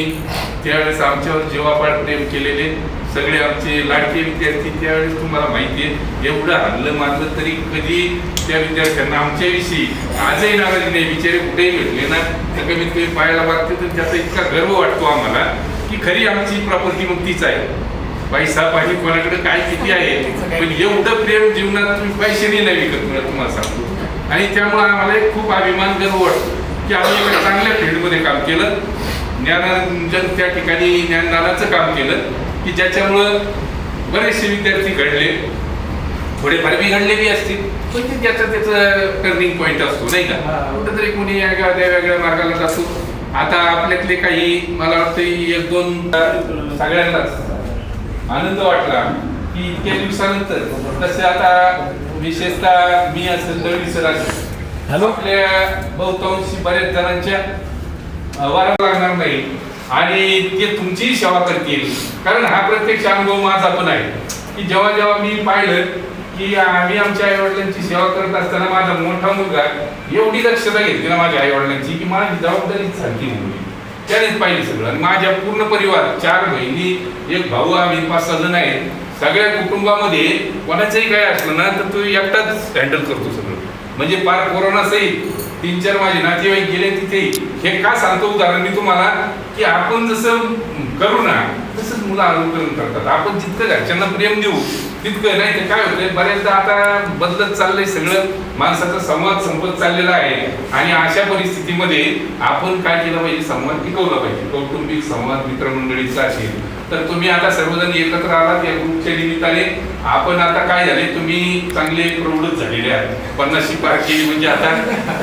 त्यावेळेस आमच्यावर जीवापाड प्रेम केलेले सगळे आमचे लाडके विद्यार्थी, त्यावेळेस तुम्हाला माहिती आहे एवढं हल्लं मारलं तरी कधी त्या विद्यार्थ्यांना आमच्याविषयी आजही नाराजी नाही. बिचारे कुठेही भेटले ना तर कमीत कमी पायाला वागते, तर त्याचा इतका गर्व वाटतो आम्हाला की खरी आमची प्रॉपर्टी मग तीच आहे. पैसा पाहिजे कोणाकडे काय किती आहे, पण एवढं प्रेम जीवनात तुम्ही पैशाने नाही विकत मिळत, तुम्हाला सांगतो. आणि त्यामुळे आम्हाला एक खूप अभिमान गर्व वाटतो की आम्ही एका चांगल्या फील्डमध्ये काम केलं, ज्ञानांजन त्या ठिकाणी ज्ञानदानाचं काम केलं की ज्याच्यामुळं बरेचसे विद्यार्थी घडले, थोडेफार बी घडले बी असतील, पण ते त्याचं टर्निंग पॉईंट असतो नाही का. कुठंतरी कोणी वेगळ्या मार्गाला जातो. आता आपल्यातले काही मला वाटतं एक दोन सगळ्यांनाच आनंद वाटला की इतक्या दिवसानंतर, तसे आता विशेषतः मी असेल दळवी सर असेल, आपल्या बहुतांशी बऱ्याच जणांच्या वारा लागणार नाही आणि ते तुमचीही सेवा करतील. कारण हा प्रत्यक्ष अनुभव माझा पण आहे की जेव्हा जेव्हा मी पाहिलं की आम्ही आमच्या आईवडिलांची सेवा करत असताना माझा मोठा मुलगा एवढी दक्षता घेतली ना माझ्या आईवडिलांची की माझी जबाबदारी सारखी होती, त्यानेच पाहिली सगळं. आणि माझ्या पूर्ण परिवार 4 बहिणी, एक भाऊ, आम्ही 5-6 जण आहेत. सगळ्या कुटुंबामध्ये कोणाचंही काय असलं ना तर तो एकटाच हँडल करतो सगळं. म्हणजे फार कोरोना सहित 3-4 माझे नातेवाईक गेले तिथे. हे का सांगतो उदाहरण मी तुम्हाला की आपण जसं करू ना तसंच मुलं अनुकरण करतात. आपण जितकं घरच्यांना प्रेम देऊ तितकं नाही तर काय होतंय, बऱ्याचदा आता बदलत चाललंय सगळं, माणसाचा संवाद संपत चाललेला आहे. आणि अशा परिस्थितीमध्ये आपण काय केलं पाहिजे, संवाद टिकवला पाहिजे. कौटुंबिक संवाद मित्रमंडळीचा असेल तर तुम्ही आता सर्वजण एकत्र आलात या ग्रुपच्या निमित्ताने. आपण आता काय झाले, तुम्ही चांगले प्रौढच झालेले आहेत, 50शी पार केली म्हणजे आता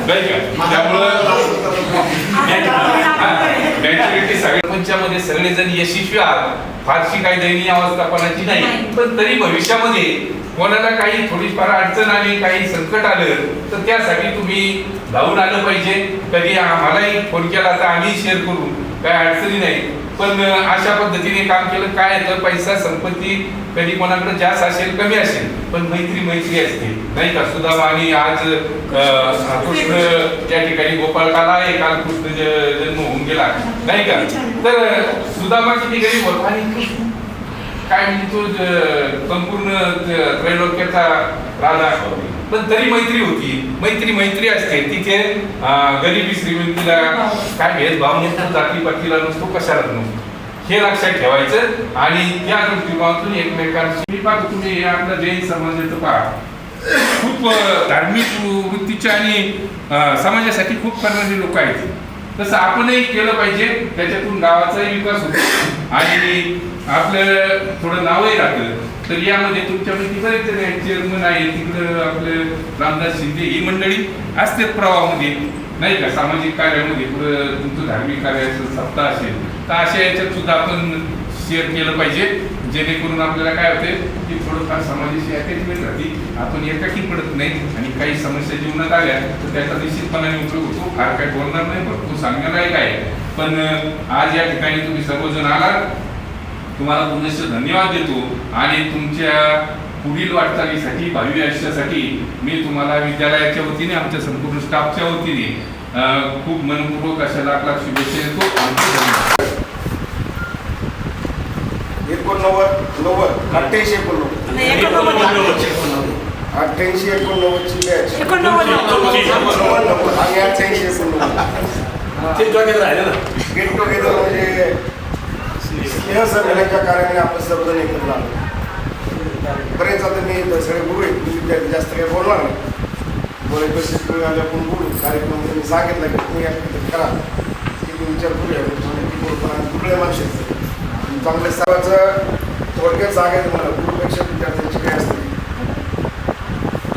नाही का. त्यामुळं मॅच्युरिटी सरपंचामध्ये सगळेजण यशस्वी आहात, फारशी काही दयनीय अवस्थापनाची नाही. पण तरी भविष्यामध्ये कोणाला काही थोडीफार अडचण आली, काही संकट आलं तर त्यासाठी तुम्ही धावून आलं पाहिजे. कधी आम्हालाही फोन केला तर आम्ही शेअर करू, काय अडचणी नाही. पण अशा पद्धतीने काम केलं काय तर पैसा संपत्ती कधी कोणाकडे जास्त असेल कमी असेल पण मैत्री असते नाही का. सुदामा आणि आज कृष्ण त्या ठिकाणी गोपाळकाला आहे, काल कृष्ण जन्म होऊन गेला नाही का. तर सुदामा किती गरीब होता आणि काय म्हणजे तो संपूर्ण त्रैलोक्याचा राजा, पण तरी मैत्री होती. मैत्री असते तिथे. गरिबी श्रीमंतीला काय भेदभाव नसतो, जातीपातीला नसतो, कशाला नसतो, हे लक्षात ठेवायचं. आणि त्या दृष्टिकोनातून एकमेकांशी मी पाहतो तुम्ही आपला जैन समाजाचं पहा खूप धार्मिक वृत्तीच्या आणि समाजासाठी खूप करणारे लोक आहेत. तसं आपणही केलं पाहिजे, त्याच्यातून गावाचाही विकास होतो आणि आपलं थोडं नावही राहतं. तर यामध्ये तुमच्यापैकी बरेच जण आहेत, चेअरमन आहे तिकडं आपले रामदास शिंदे, ही मंडळी असतेच प्रवाहामध्ये नाही का. सामाजिक कार्यामध्ये पुढं तुमचं धार्मिक कार्याचं सप्ताह असेल तर अशा याच्यात सुद्धा आपण शेअर केलं पाहिजे. जेणेकरून आपल्याला काय होते की थोडंफार समाजाशी अटॅचमेंट राहते, आपण एकाकी पडत नाही आणि काही समस्या जीवनात आल्या तर त्याचा निश्चितपणाने उपयोग होतो. फार काही बोलणार नाही, भरपूर सांगण्यालायक आहे, पण आज या ठिकाणी तुम्ही सर्वजण आलात, तुम्हाला पुनश्च धन्यवाद देतो आणि तुमच्या पुढील वाटचालीसाठी भावी आयुष्यासाठी मी तुम्हाला विद्यालयाच्या वतीने आमच्या संपूर्ण स्टाफच्या वतीने खूप मनपूर्वक अशा लाख लाख शुभेच्छा देतो. आमचे धन्यवाद. 88 गेट टुगेदर म्हणजे स्नेह संमेलनाच्या कार्याने आपण सर्वजण एकत्र आलो. बरेच आता मी सगळे गुरु आहेत, विद्यार्थी जास्त काही बोलणार नाही, बोलायची वेळ आल्या आपण बोलू. कार्यक्रम मी सांगितलं की तुम्ही करा की तुम्ही विचार करूया कुठल्या माणसाचं चांगल्या सर्वांचं थोडक्यात सांगायचं मला गुरुपेक्षा विद्यार्थ्यांची काय असते.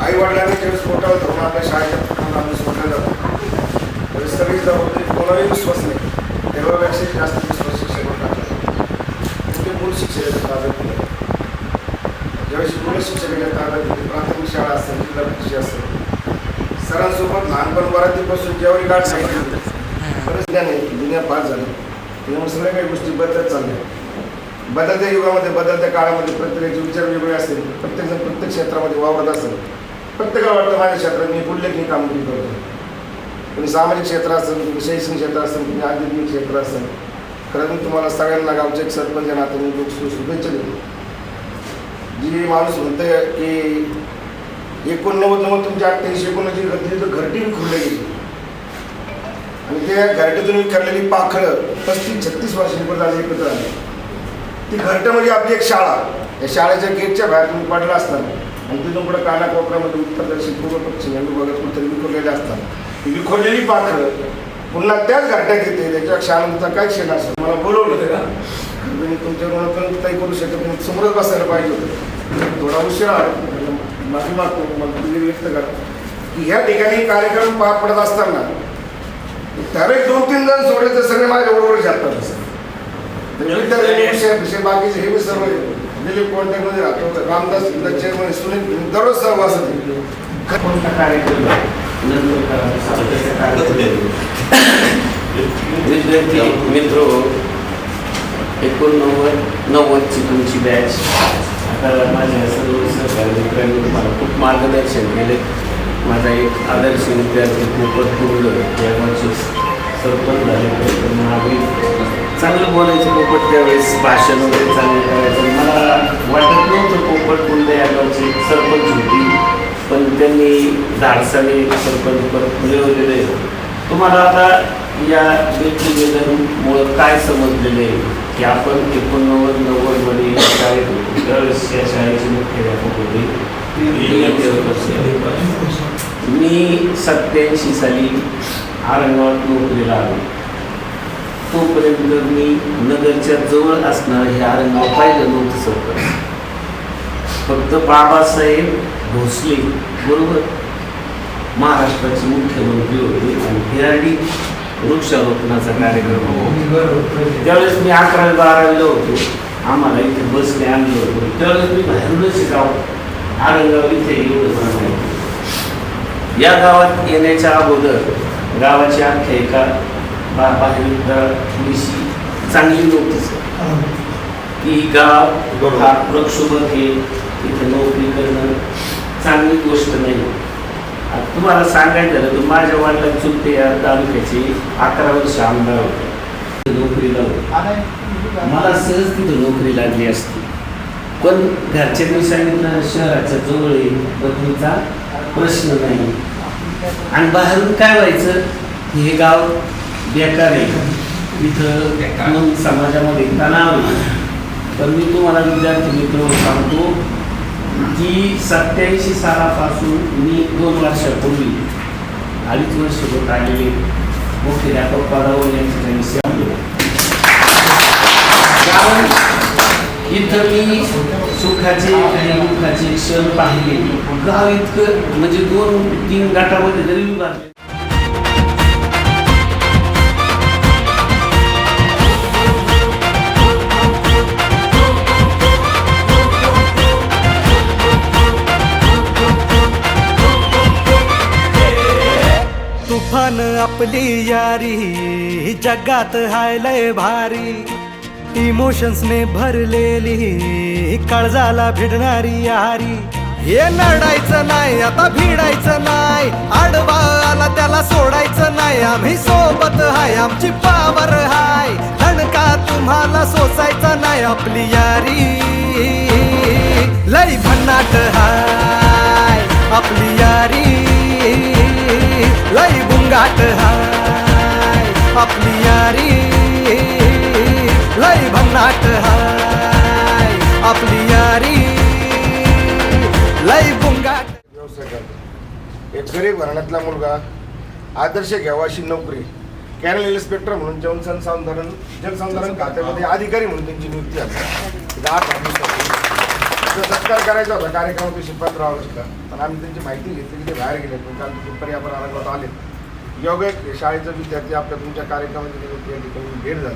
आई वडिलांनी ज्यावेळेस मोठा धरून आपल्या शाळेच्या आम्ही सोडलं जातो त्यावेळेस सगळी जबाबदारी कोणालाही विश्वास नाही, तेव्हापेक्षा जास्त विश्वास शिक्षकांना टाकला. ते मूळ शिक्षकाच्या ताब्यात दिलं. ज्यावेळेस मूळ शिक्षकाच्या ताब्यात दिली, प्राथमिक शाळा असेल, जिल्हा परिषद असेल, सरांसोबत लहानपण वरातीपासून ज्यावेळी गाठ सांगितली बरंच ज्ञान आहे, दुनिया पार झाली. त्यामुळे सगळ्या काही गोष्टी बदलत चालल्या. बदलत्या युगामध्ये, बदलत्या काळामध्ये प्रत्येकाचे विचार वेगळे असतील, प्रत्येकजण प्रत्येक क्षेत्रामध्ये वावरत असेल. प्रत्येकाला वाटतं माझ्या क्षेत्रात मी उल्लेखनीय कामगिरी करतो. कोणी सामाजिक क्षेत्र असेल, कोणी शैक्षणिक क्षेत्र असेल, कोणी आध्यात्मिक क्षेत्र असेल. खरं मी तुम्हाला सगळ्यांना गावचे एक सरपंच नाते मी शुभेच्छा देतो. जी माणूस म्हणते की 89 तुमच्या 88-89 घरटी विखुरली गेली आणि त्या घरटीतून विखरलेली पाखरं 35-36 वर्षांनी एकत्र आली. ती घरटं म्हणजे आपली एक शाळा. या शाळेच्या गेटच्या बाहेर तुम्ही पडला असताना आणि तिथून पुढे कानाकोपऱ्यामध्ये उत्तर दक्षिण पूर्व पश्चिम या विभागात कुठेतरी विखुरलेले असतात. ती विखुरलेली पाखरं पुन्हा त्याच घरट्यात येते, त्याच्या आनंदाचा काय क्षण असतो. मला बोलवलं होतं का मी तुमच्या ऋणातून काही करू शकत नाही, समोरच बसायला पाहिजे होतं. थोडा उशीर आहे, माफी मागतो, मला तुम्ही व्यक्त करा की ह्या ठिकाणी कार्यक्रम पार पडत असताना ठराविक 2-3 जण सोडले तर सगळे माझ्या बरोबर जातात. विषय बाकीचे हे मी सर्व दिलीप कॉन्टॅक्टमध्ये राहतो, रामदास चेअरमन, सुनील दररोज सहवास कोणता कार्यक्रम विद्यार्थी मित्र 89-90ची तुमची बॅच. आता माझ्या सर्व सहकारी मित्रांनी मला खूप मार्गदर्शन केले. माझा एक आदर्श विद्यार्थी पोपट कुर्ले या वर्षी सरपंच झाले. आम्ही चांगलं बोलायचं पोपट त्यावेळेस, भाषण वगैरे चांगलं करायचं. मला वाटत नव्हतं पोपट कुर्ले या गावचे सरपंच होती, पण त्यांनी धाडसाने सरपंच परत मिळवलेलं आहे. तुम्हाला आता या गेट टुगेदरमुळं काय समजलेलं आहे की आपण 89-90मध्ये शाळेत होतो, त्यावेळेस या शाळेचे मुख्याध्यापक होते. मी 87 साली औरंगाबाद नोकरीला आलो. तोपर्यंत मी नगरच्या जवळ असणारं हे औरंगाबाद पाहिलं नव्हतं सरकार. फक्त बाबासाहेब भोसले बरोबर महाराष्ट्राचे मुख्यमंत्री होते आणि हिराडी वृक्षारोपणाचा कार्यक्रम होता. त्यावेळेस मी 11वी-12वीला होतो. आम्हाला इथे बसने आणलं होतं. त्यावेळेस मी बाहेरूनच गाव औरंगाबाद इथे एवढं नाही. या गावात येण्याच्या अगोदर गावाची आख्यायिका बाहेर थोडीशी चांगली नव्हती की गाव हा प्रक्षोभक आहे, इथे नोकरी करणं चांगली गोष्ट नाही. तुम्हाला सांगायचं झालं तर माझ्या वडिलांनी चुलते या तालुक्याचे 11 वर्ष आमदार होते. नोकरीला होते, मला सहज तिथं नोकरी लागली असती, पण घरच्यांनी सांगितलं शहराच्या जवळ नोकरीचा प्रश्न नाही. आणि बाहेरून काय व्हायचं, हे गाव बेकार आहे, इथं समाजामध्ये तणाव आहे. पण मी तुम्हाला विद्यार्थी मित्र सांगतो की 87 सालापासून मी 2 वर्षापूर्वी 2.5 वर्ष होत आलेले मुख्याध्यापक पदावर या ठिकाणी सेवा. कारण इथं मी सुखाचे आणि दुःखाचे क्षण पाहिले. गाव इतकं म्हणजे 2-3 गटामध्ये जरी विभागले. आपली यारी जगात हाय लय भारी, इमोशन्सने भरलेली काळजाला भिडणारी यारी. हे नडायचं नाही आता भिडायचं नाही, आडवा आला त्याला सोडायचं नाही. आम्ही सोबत हाय आमची पावर हाय, धणका तुम्हाला सोसायचा नाही. आपली यारी लय भन्नाट हाय, आपली यारी लय बुंगाट हाय. आपली यारी लय भन्नाट हाय, आपली यारी लय बुंगाट. व्यवसाय करतो. एक गरीब घराण्यातला मुलगा आदर्श घ्यावा अशी नोकरी, कॅनल इन्स्पेक्टर म्हणून जलसंधारण खात्यामध्ये अधिकारी म्हणून त्यांची नियुक्ती झाली. 10 सत्कार करायचा होता कार्यक्रमात शिपात राहावं होता, पण आम्ही त्यांची माहिती घेतली की ते बाहेर गेले. पण काल ते पर्यावरण आरोग्यात आले. योग्य शाळेचा विद्यार्थी आपल्या तुमच्या कार्यक्रमाची नियुक्ती या ठिकाणी भेट झाली.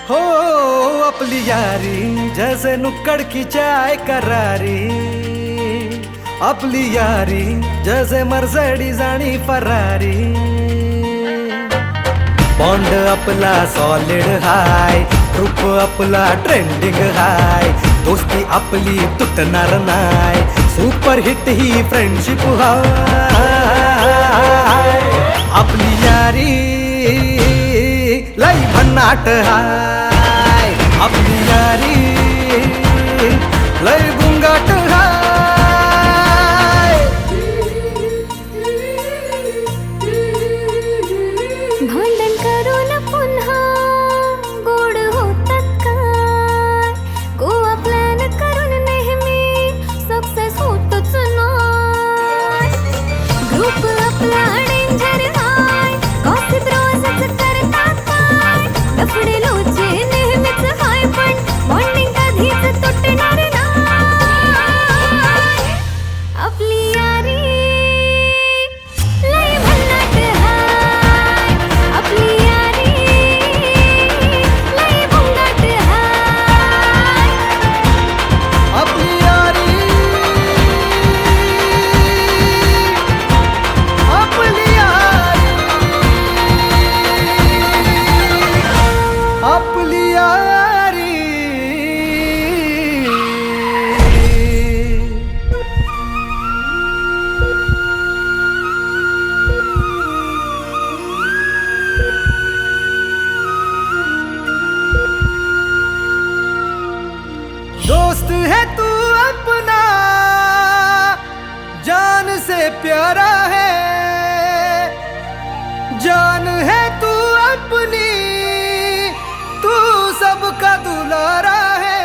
हो आपली यारी जैसे नुक्कड़ की चाय करारी, आपली यारी जैसे मर्सिडीज आणि फरारी. बॉन्ड आपला सॉलिड हाय, रूप आपला ट्रेंडिंग हाय, दोस्ती आपली तुटणार नाय, सुपर हिट ही फ्रेंडशिप हाय. आपली यारी लय भन्नाट हाय, आपली यारी लय बुंगाट हाय. भांडण करून पुन्हा गोड होतात काय, गोवा प्लॅन करून नेहमी सक्सेस होतच नाही. ग्रुप आपला डेंजर हाय, गॉसिप रोजच करतात काय, लफडे लोचे नेहमीच हाय, पण बॉन्डिंग कधीच तुटणार नाही. आपली यारी लय भन्नाट हाय, आपली यारी लय बुंगाट हाय. आपली यारी आपली यारी आपली यारी. दोस्त है तू अपना, जान से प्यारा है, जान है तू अपनी, तू सबका दुलारा है.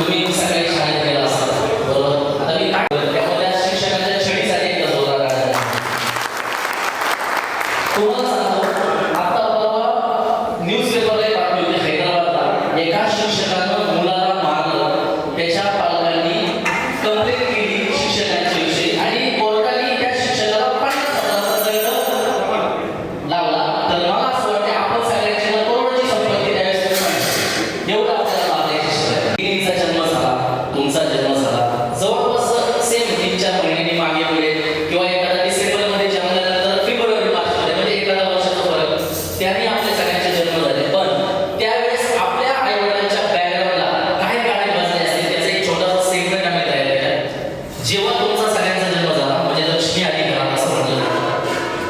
तुम्ही सकाळी शाळेत गेला असता बरोबर. आता मी काय त्यामध्ये शिक्षकांच्या छडीसाठी एकदा जोरात काढायचा तुम्हाला सांगतो. आता परवा न्यूज पेपरला एक बातमी होती हैदराबादला. एका शिक्षकानं मुलाला मारलं, त्याच्या पालकांनी कंप्लेंट केली शिक्षकांच्या विषयी आणि कोर्टाने त्या शिक्षकाला 50,000 लावला. तर मला असं वाटतं आपण सगळ्यांची करोडोची संपत्ती त्यावेळेस एवढं आपल्याला लाभायची शिक्षक. जन्म झाला, तुमचा जन्म झाला, जवळपास सेम 3-4 महिन्यांनी मागे पुढे किंवा एखादा डिसेंबरमध्ये जन्मल्यानंतर फेब्रुवारी मार्चमध्ये म्हणजे एखादा वर्षाचा फरक त्याने आपल्या सगळ्यांचे जन्म झाले. पण त्यावेळेस आपल्या आईवडिलांच्या बॅकग्राऊंडला काय काळजी वाजली असते त्याचा एक छोटासा सेगमेंट आम्ही तयार केला. जेव्हा तुमचा सगळ्यांचा जन्म झाला म्हणजे लक्ष्मी आली घरात असं म्हटलं जातं,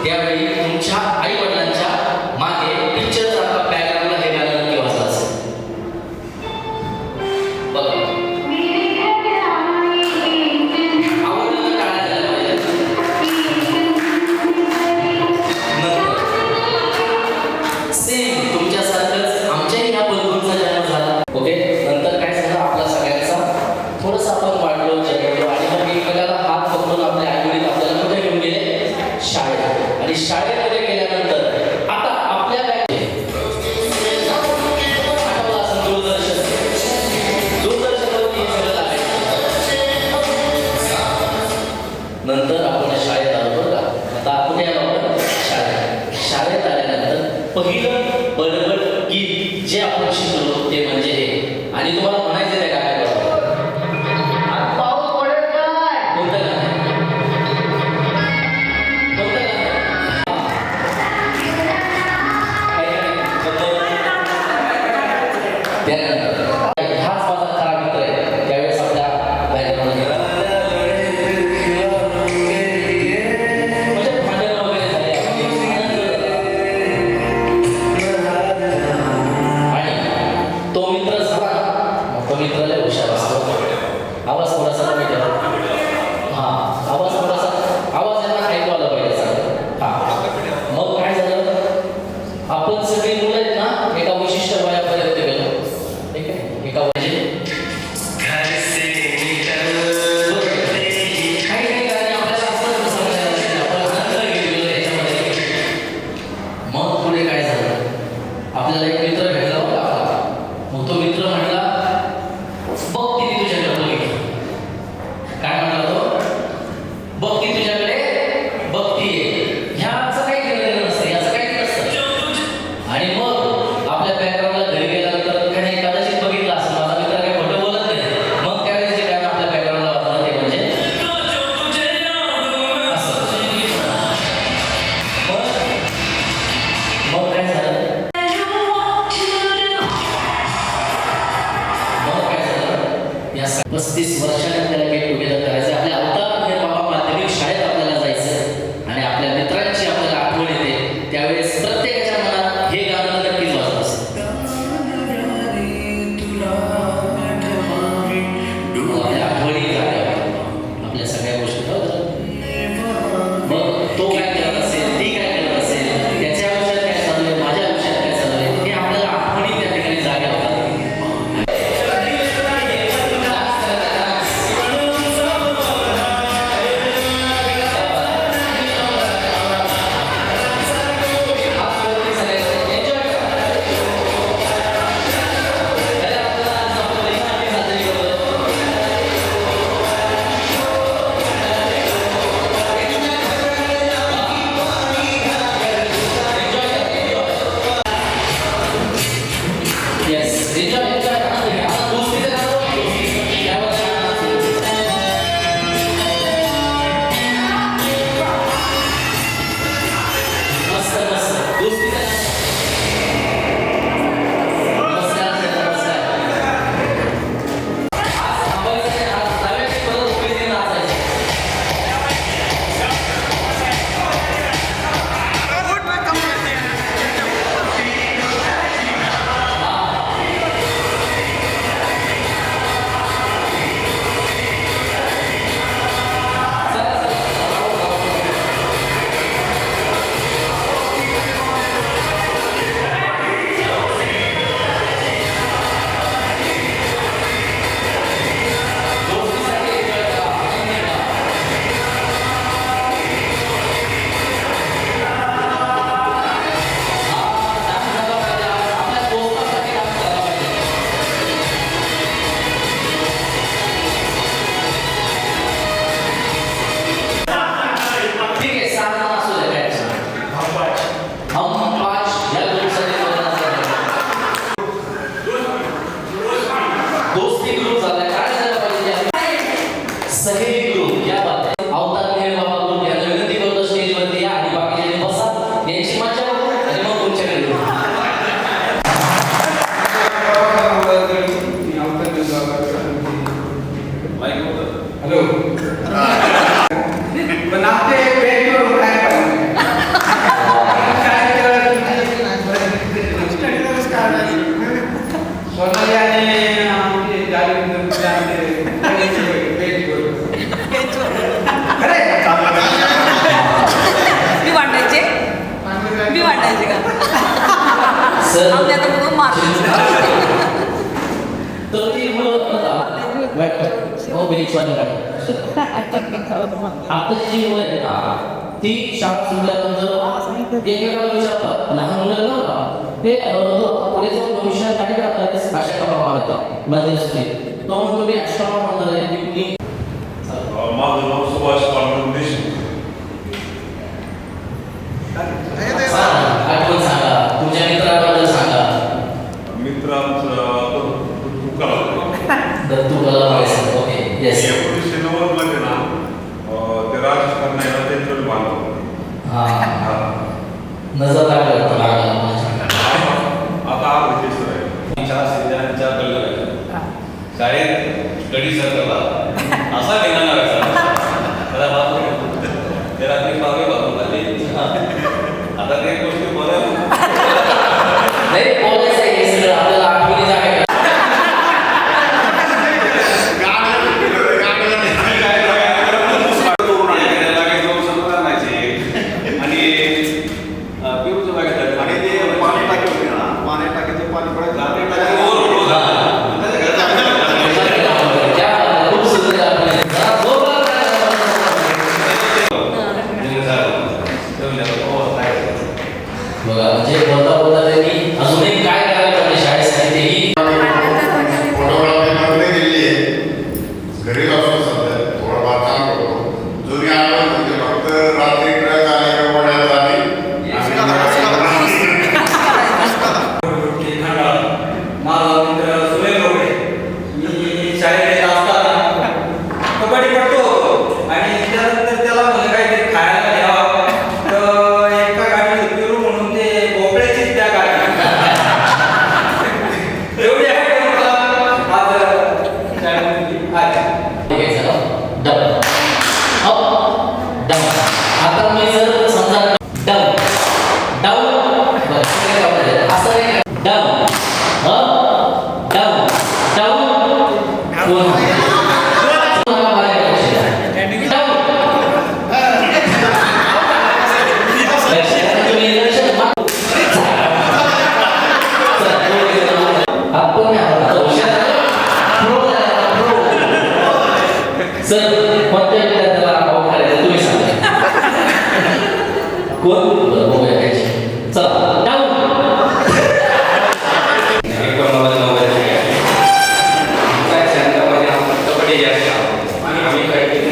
त्यावेळी तुमच्या आई वडिलांच्या मागे पिक्चर सारखा बॅकग्राऊंडला हे गाणं नक्की वाजलं असेल बघा. आवडलं काय झालं पाहिजे सेम तुमच्यासारखंच आमच्याही ह्या बंधूंचा जन्म झाला. ओके, नंतर काय झालं आपला सगळ्यांचा थोडंसं आपण वाढलो जगलो आणि मग एकमेकाला हात पकडून आपले आईवडील आपल्याला कुठे घेऊन गेले शाळेत. आणि शाळेमध्ये गेल्यानंतर आता आपल्या आठवलं असं दूरदर्शनवरती हे सगळं लागायचं. नंतर आपण शाळेत आलो बरं का. आता कुठे आलो आपण शाळेत. शाळेत आल्यानंतर पहिलं बडबड गीत जे आपण शिकलो ते म्हणजे हे. आणि तुम्हाला म्हणायचं ते काय पाऊस पडेल काय कोणतं गाणं कोणतं गाणं त्यानंतर हाच माझा खरा मित्र आहे. त्यावेळेस आपल्या बॅकग्राऊंड म्हणजे भांडण वगैरे झाले आणि तो मित्र झाला ना, तो मित्राला हुशार असतो. आवाज थोडासा कमी करा. हा आवाज थोडासा आवाज यांना ऐकू आला पाहिजे सगळं. हा मग काय झालं आपण सगळी मुलं आहेत ना एका विशिष्ट वयापर्यंत गेलो. ठीक आहे, एका म्हणजे मग पुढे काय झालं आपल्याला एक मित्र भेटला होता. मग तो मित्र म्हटला बघ किती तुझ्याकडे मुलगी. काय म्हटला तो बघ ती तुझ्याकडे बघती ह्याचं काही केलेलं नसतं, याचं काही नसतं. आणि मग आपल्या बॅकग्राऊंडला घरी गेल्यानंतर त्याने कदाचित बघितलं असं माझा मित्र काही खोटं बोलत नाही. मग त्यावेळेस जे काय आपल्या बॅकग्राऊंडला वाजलं ते म्हणजे मग काय झालं 35 वर्षाने आपल्याला गेट टुगेदर करायचं. आपल्या अवतार निर्माण माध्यमिक शाळेत आपल्याला जायचं आणि आपल्या मित्रांची आपल्याला आठवण येते. त्यावेळेस प्रत्येकाच्या मनात हे गाणं नक्कीच वाजत असतं. आपल्या आठवणी जाग्या आपल्या सगळ्या गोष्टी मग तो काय करत असेल ती काय करत असेल त्याच्या आयुष्यात काय चालू आहे माझ्या आयुष्यात काय चालू आहे हे आपल्याला आठवणी त्या ठिकाणी जाग्या होतात. सर आम्ही आता बघू तर ती हो बिलिक्सवाणी आता जी मुलं आहेत ना ती शाळा सुटल्यानंतर वेगवेगळ्या विचारतात लहान मुलं ना ते पुढे जाऊन भविष्यात काही करतात तो म्हणतो मी ॲस्ट्रॉनॉट होणार आहे की माझं नाव सुभाष पांडुरंग देशमुख. आठवण सांगा तुमच्या मित्राबद्दल सांगा. मित्र आमचं दत्तू कलाम. Okay yes. 1990 मध्ये ना ते राजस्थान नाही त्यांच्यावर बांधलं. नजर लागलं आता केसर आहे. शाळा शाळेत स्टडी सर्कलला असा निघाला त्याला बाथरूम ते रात्री पावे बाथरूम आले. आता ते गोष्टी बरं नाही बोलायचं आहे हे सगळं आपल्याला आठवणी जागा बघा म्हणजे बोलता बोलता त्यांनी अजूनही काय करायला पाहिजे शाळेसाठी तेही फोटोग्राफी गेली आहे. घरी असतो सध्या थोडाफार काम करतो. जुनी आठवण म्हणजे फक्त रात्री कार्यक्रम होण्याचा आणि माझा मित्र सुरेश रोडे मी शाळेत असताना कबड्डी पडतो आणि त्यानंतर त्याला म्हणजे काहीतरी खायला द्यावं तर एका गाडीत फिरू म्हणून ते भोपळ्याचीच त्या गाडी एवढी आहे मला आज आता मी जर समजा डाऊन डाऊन असं नाही डाऊन डाऊन डाऊन सर कोणत्या विद्यार्थ्याला अकाउंट करायचं तुम्ही सांगा. कोण बघूया त्याची चला डाऊन कबड्डी जास्त आम्ही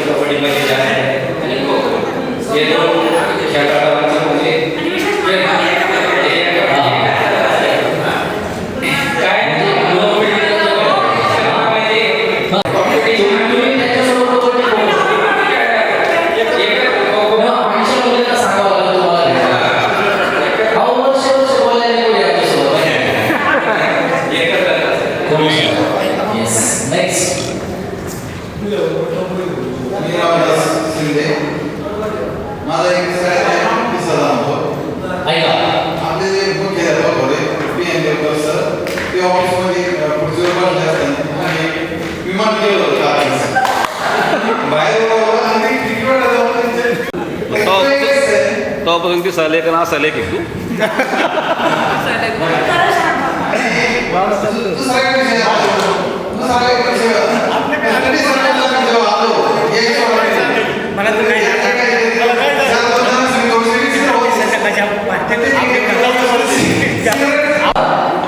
कबड्डीमध्ये जास्त आणि खो खो हे दोन खेळाडूंचे म्हणजे माझा एक किस्सा आपले जे मुख्य सर ते ऑफिसमध्ये खुर्चीवर बसले असताना आणि विमान केलं होतं बाहेर तेव्हापासून ती साले का ना साले की तू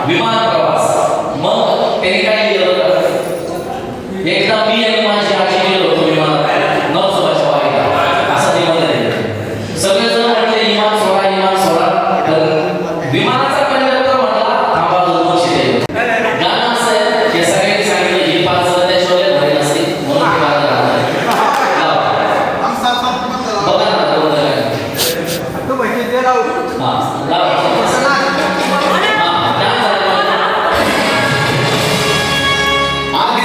विमान प्रवास मग त्यांनी काय केलं एकदा मी आणि माझी आजी गेलो होतो विमानात नवसोबाच्या वारीला असं ते म्हणले सगळेजण म्हटले विमान सोडा तर विमानाचा कंडक्टर म्हटला थांबा 2 वर्ष गाणं असं आहे की सगळ्यांनी सांगितलं ही 5 जण त्याच्यावर भरेल असते म्हणून ते माझं बघा ना आधी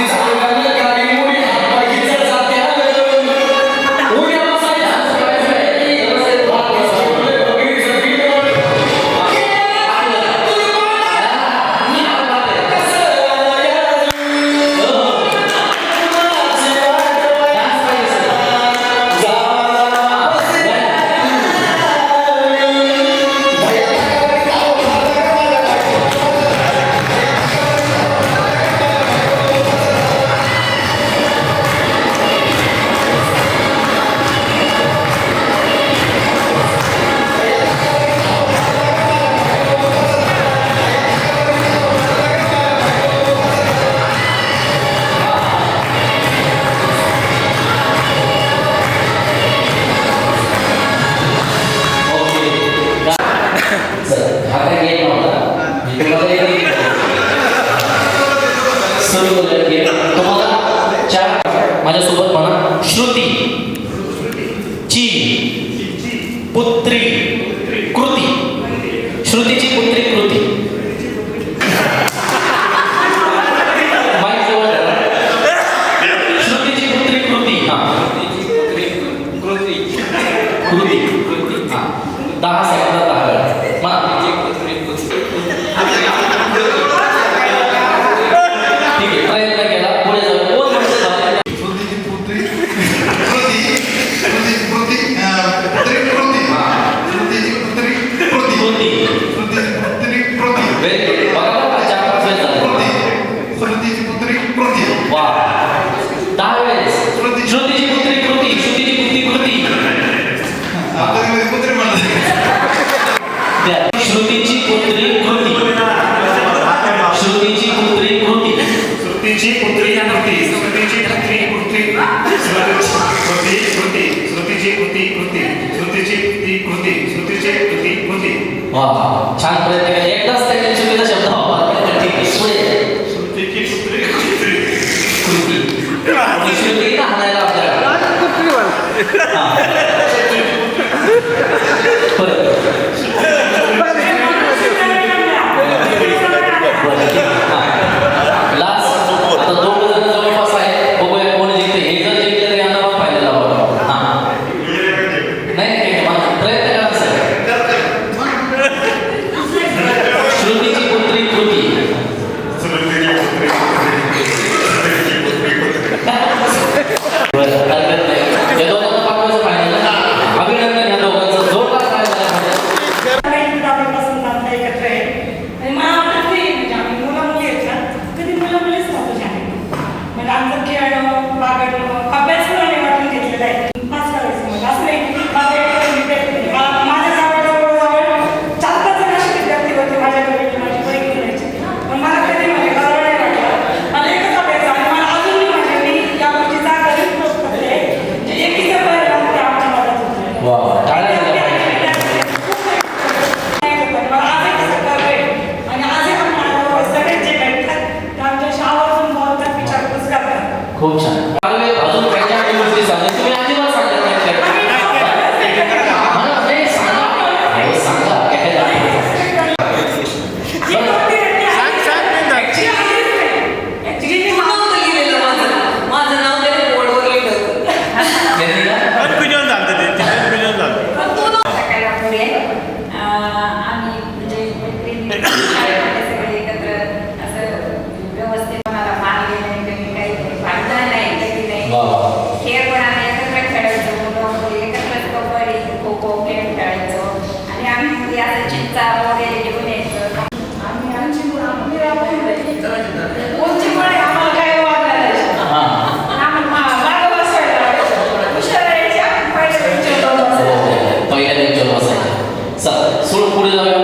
आहे तुम्हाला चार माझ्यासोबत म्हणा. श्रुती ची पुत्री कृती. श्रुतीची पुत्री कृती. माईक जवळ धरा. श्रुतीची पुत्री कृती. हा कृती. हा 10 सेकंदात 10 वेळा म्हणा. ठीक आहे प्रयत्न केला पुढे जाऊ. कोण म्हणतो श्रुतीची पुत्री कृती. श्रुतीची पुत्री कृती. श्रुतीची पुत्री कृती. श्रुतीची पुत्री कृती. श्रुतीची पुत्री कृती. श्रुतीची पुत्री कृती. श्रुतीची पुत्री कृती. वा छान प्रयत्न केला. एकदाच त्याने चुकीचा शब्द वापरला. ठीक आहे पुढे. श्रुतीची पुत्री कृती. श्रुती ना हाणायला आपल्याला. लास्ट आता दोघं जण जवळपास आहे. बघूया कोण जिंकते. हे जर जिंकले तर यांना पण फायदा लावा. नाही प्रयत्न करा सर. श्रुतीची पुत्री कृती. या दोघांना पाठवायचं फायनल. अभिनंदन या दोघांचं. जोरदार खूप छान. अजून काही गोष्टी सांगा. तुम्ही अजिबात सांगत नाही. माझं नाव त्याने बोर्डवर लिहिलं. कन्फ्युजन झालं ते. कन्फ्युजन झालं. आम्ही म्हणजे सगळे एकत्र असं व्यवस्थित कोणाला मानले नाही कधी काही भांडण नाही कधी नाही. खेळ पण आम्ही एकत्र खेळायचो. मुलं एकत्रच कबड्डी खो खो खेळ खेळायचो. आणि आम्ही असं चिंचा वगैरे घेऊन यायचो. आम्ही आमची कोणची मुळे आम्हाला काय वागणार पहिल्या बेंचवर बसायचं. चल सोड पुढे जाऊया.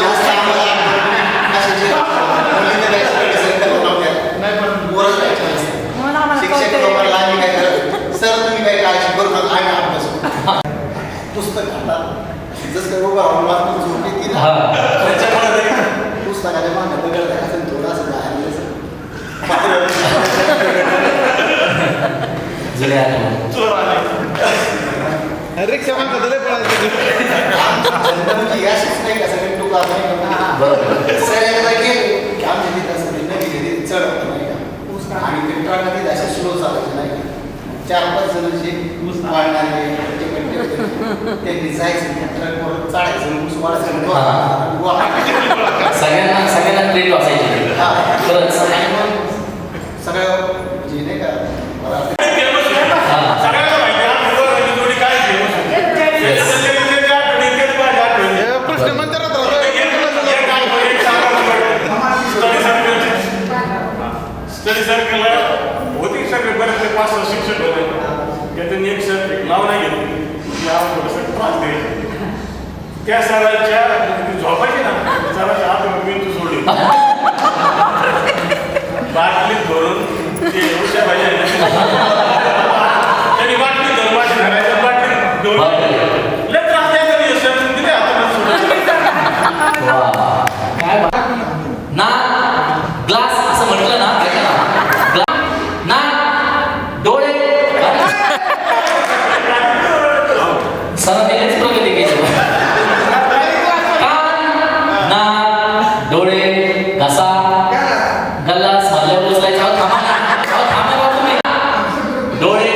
जास्त आम्हाला असे जे मुलींना काय संकल्पना नव्हत्या. पोरं जायचे नसते. शिक्षक लोकांना आम्ही काय करत, सर तुम्ही काय काळजी करू नका, आम्ही अभ्यास करू. पुस्तक हातात जसं काय उभं राहून वाचून झोप येते ना, पुस्तकाच्या मागे दगड टाकायचं आणि थोडं असं बाहेर यायचं. जुने आठवण. रिक्षा म्हणतात लय पळायचं. म्हणजे अशीच नाही का सगळे टुका नाही का? सर एकदा गेले की आमच्या तिथं असं ते नदी घरी चढ होतं नाही का, आणि ते ट्रक तिथे असे स्लो चालायचे नाही का, 4-5 जण जे ऊस वाढणारे त्यांनी जायचं त्या ट्रकवर चढायचं, ऊस वाढायचं, सगळ्यांना ट्रेन वाचायची. खरंच. आणि मग सगळं जे नाही का सगळ्यांना माहिती आहे, आम्ही दोघांची जोडी काय फेमस होती. त्याच्या आठवणी, तेच माझ्या आठवणी. प्रश्न मंदिरात राहतो. स्टडी सर्कलला होती सगळे बरेचसे 5-6 शिक्षक होते. त्यातून एक सर नाव नाही घेतलं की आम्हाला थोडंसं त्रास द्यायचे. त्या सरांच्या झोपायचे ना, सरांच्या हातावर मेंदू सोडली बाटलीत भरून ते उद्या पाहिजे त्यांनी बाटली धरून माझ्या घराच्या बाटलीत घेऊन लय त्रास द्यायचा नाही सर, दिले हातावर सोडून. काय ना ग्लास असं म्हटलं ना, ना डोळे सरांनी प्रगती केली. कान, नाक, डोळे, घसा, गल्ला, स्मरल्यावर उचलायचा. थांबा तुम्ही. डोळे,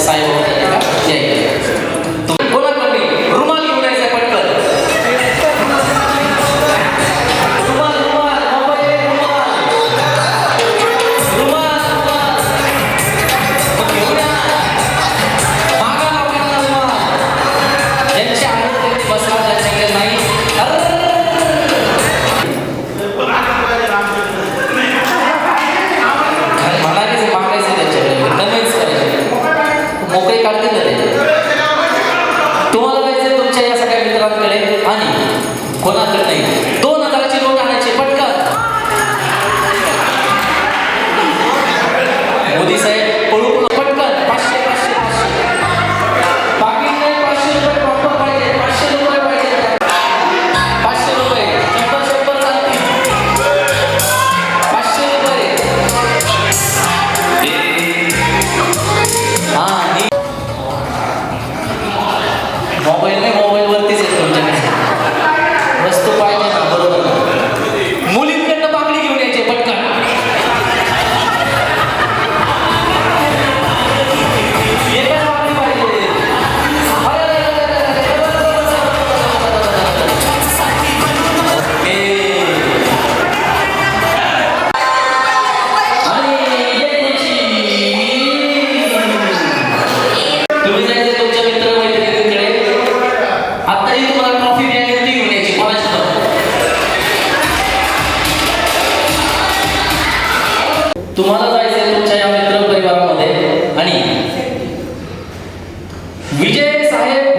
साहेब होते का कोणाकडे रुमाल घेऊन यायचा पटकन रुमाल रुमाल मोबाईल रुमाल रुमाल घेऊन या मागा लोकांना रुमाल त्यांच्या आरोग्यात बसला त्यांच्याकडे नाही मला कसं मागायचं त्यांच्याकडे नवीनच करायचे मोकळे काढतील ना ते तुम्हाला जायचं तुमच्या या सगळ्या मित्रांकडे आणि कोणाकडे नाही 2000ची नोट आणायची पटकन मोदी साहेब पळू पळू पटकन 500 500 500 बाकी नाही 500 रुपये प्रॉपर पाहिजे 500 रुपये पाहिजे 500 रुपये 100 चालतील 500 रुपये मोबाईल नाही मोबाईल वरतीच आहे तुमच्याकडे वस्तू पाहिजे ना बरोबर ना मुलींकडनं बांगडी घेऊन यायची पटकन एकच बांगडी पाहिजे तुम्ही जायचं तुमच्या मित्र मैत्रिणींकडे आताही तुम्हाला ट्रॉफी द्यायला ती घेऊन यायची कोणाची तुम्हाला जायचंय तुमच्या या मित्र परिवारामध्ये आणि विजय साहेब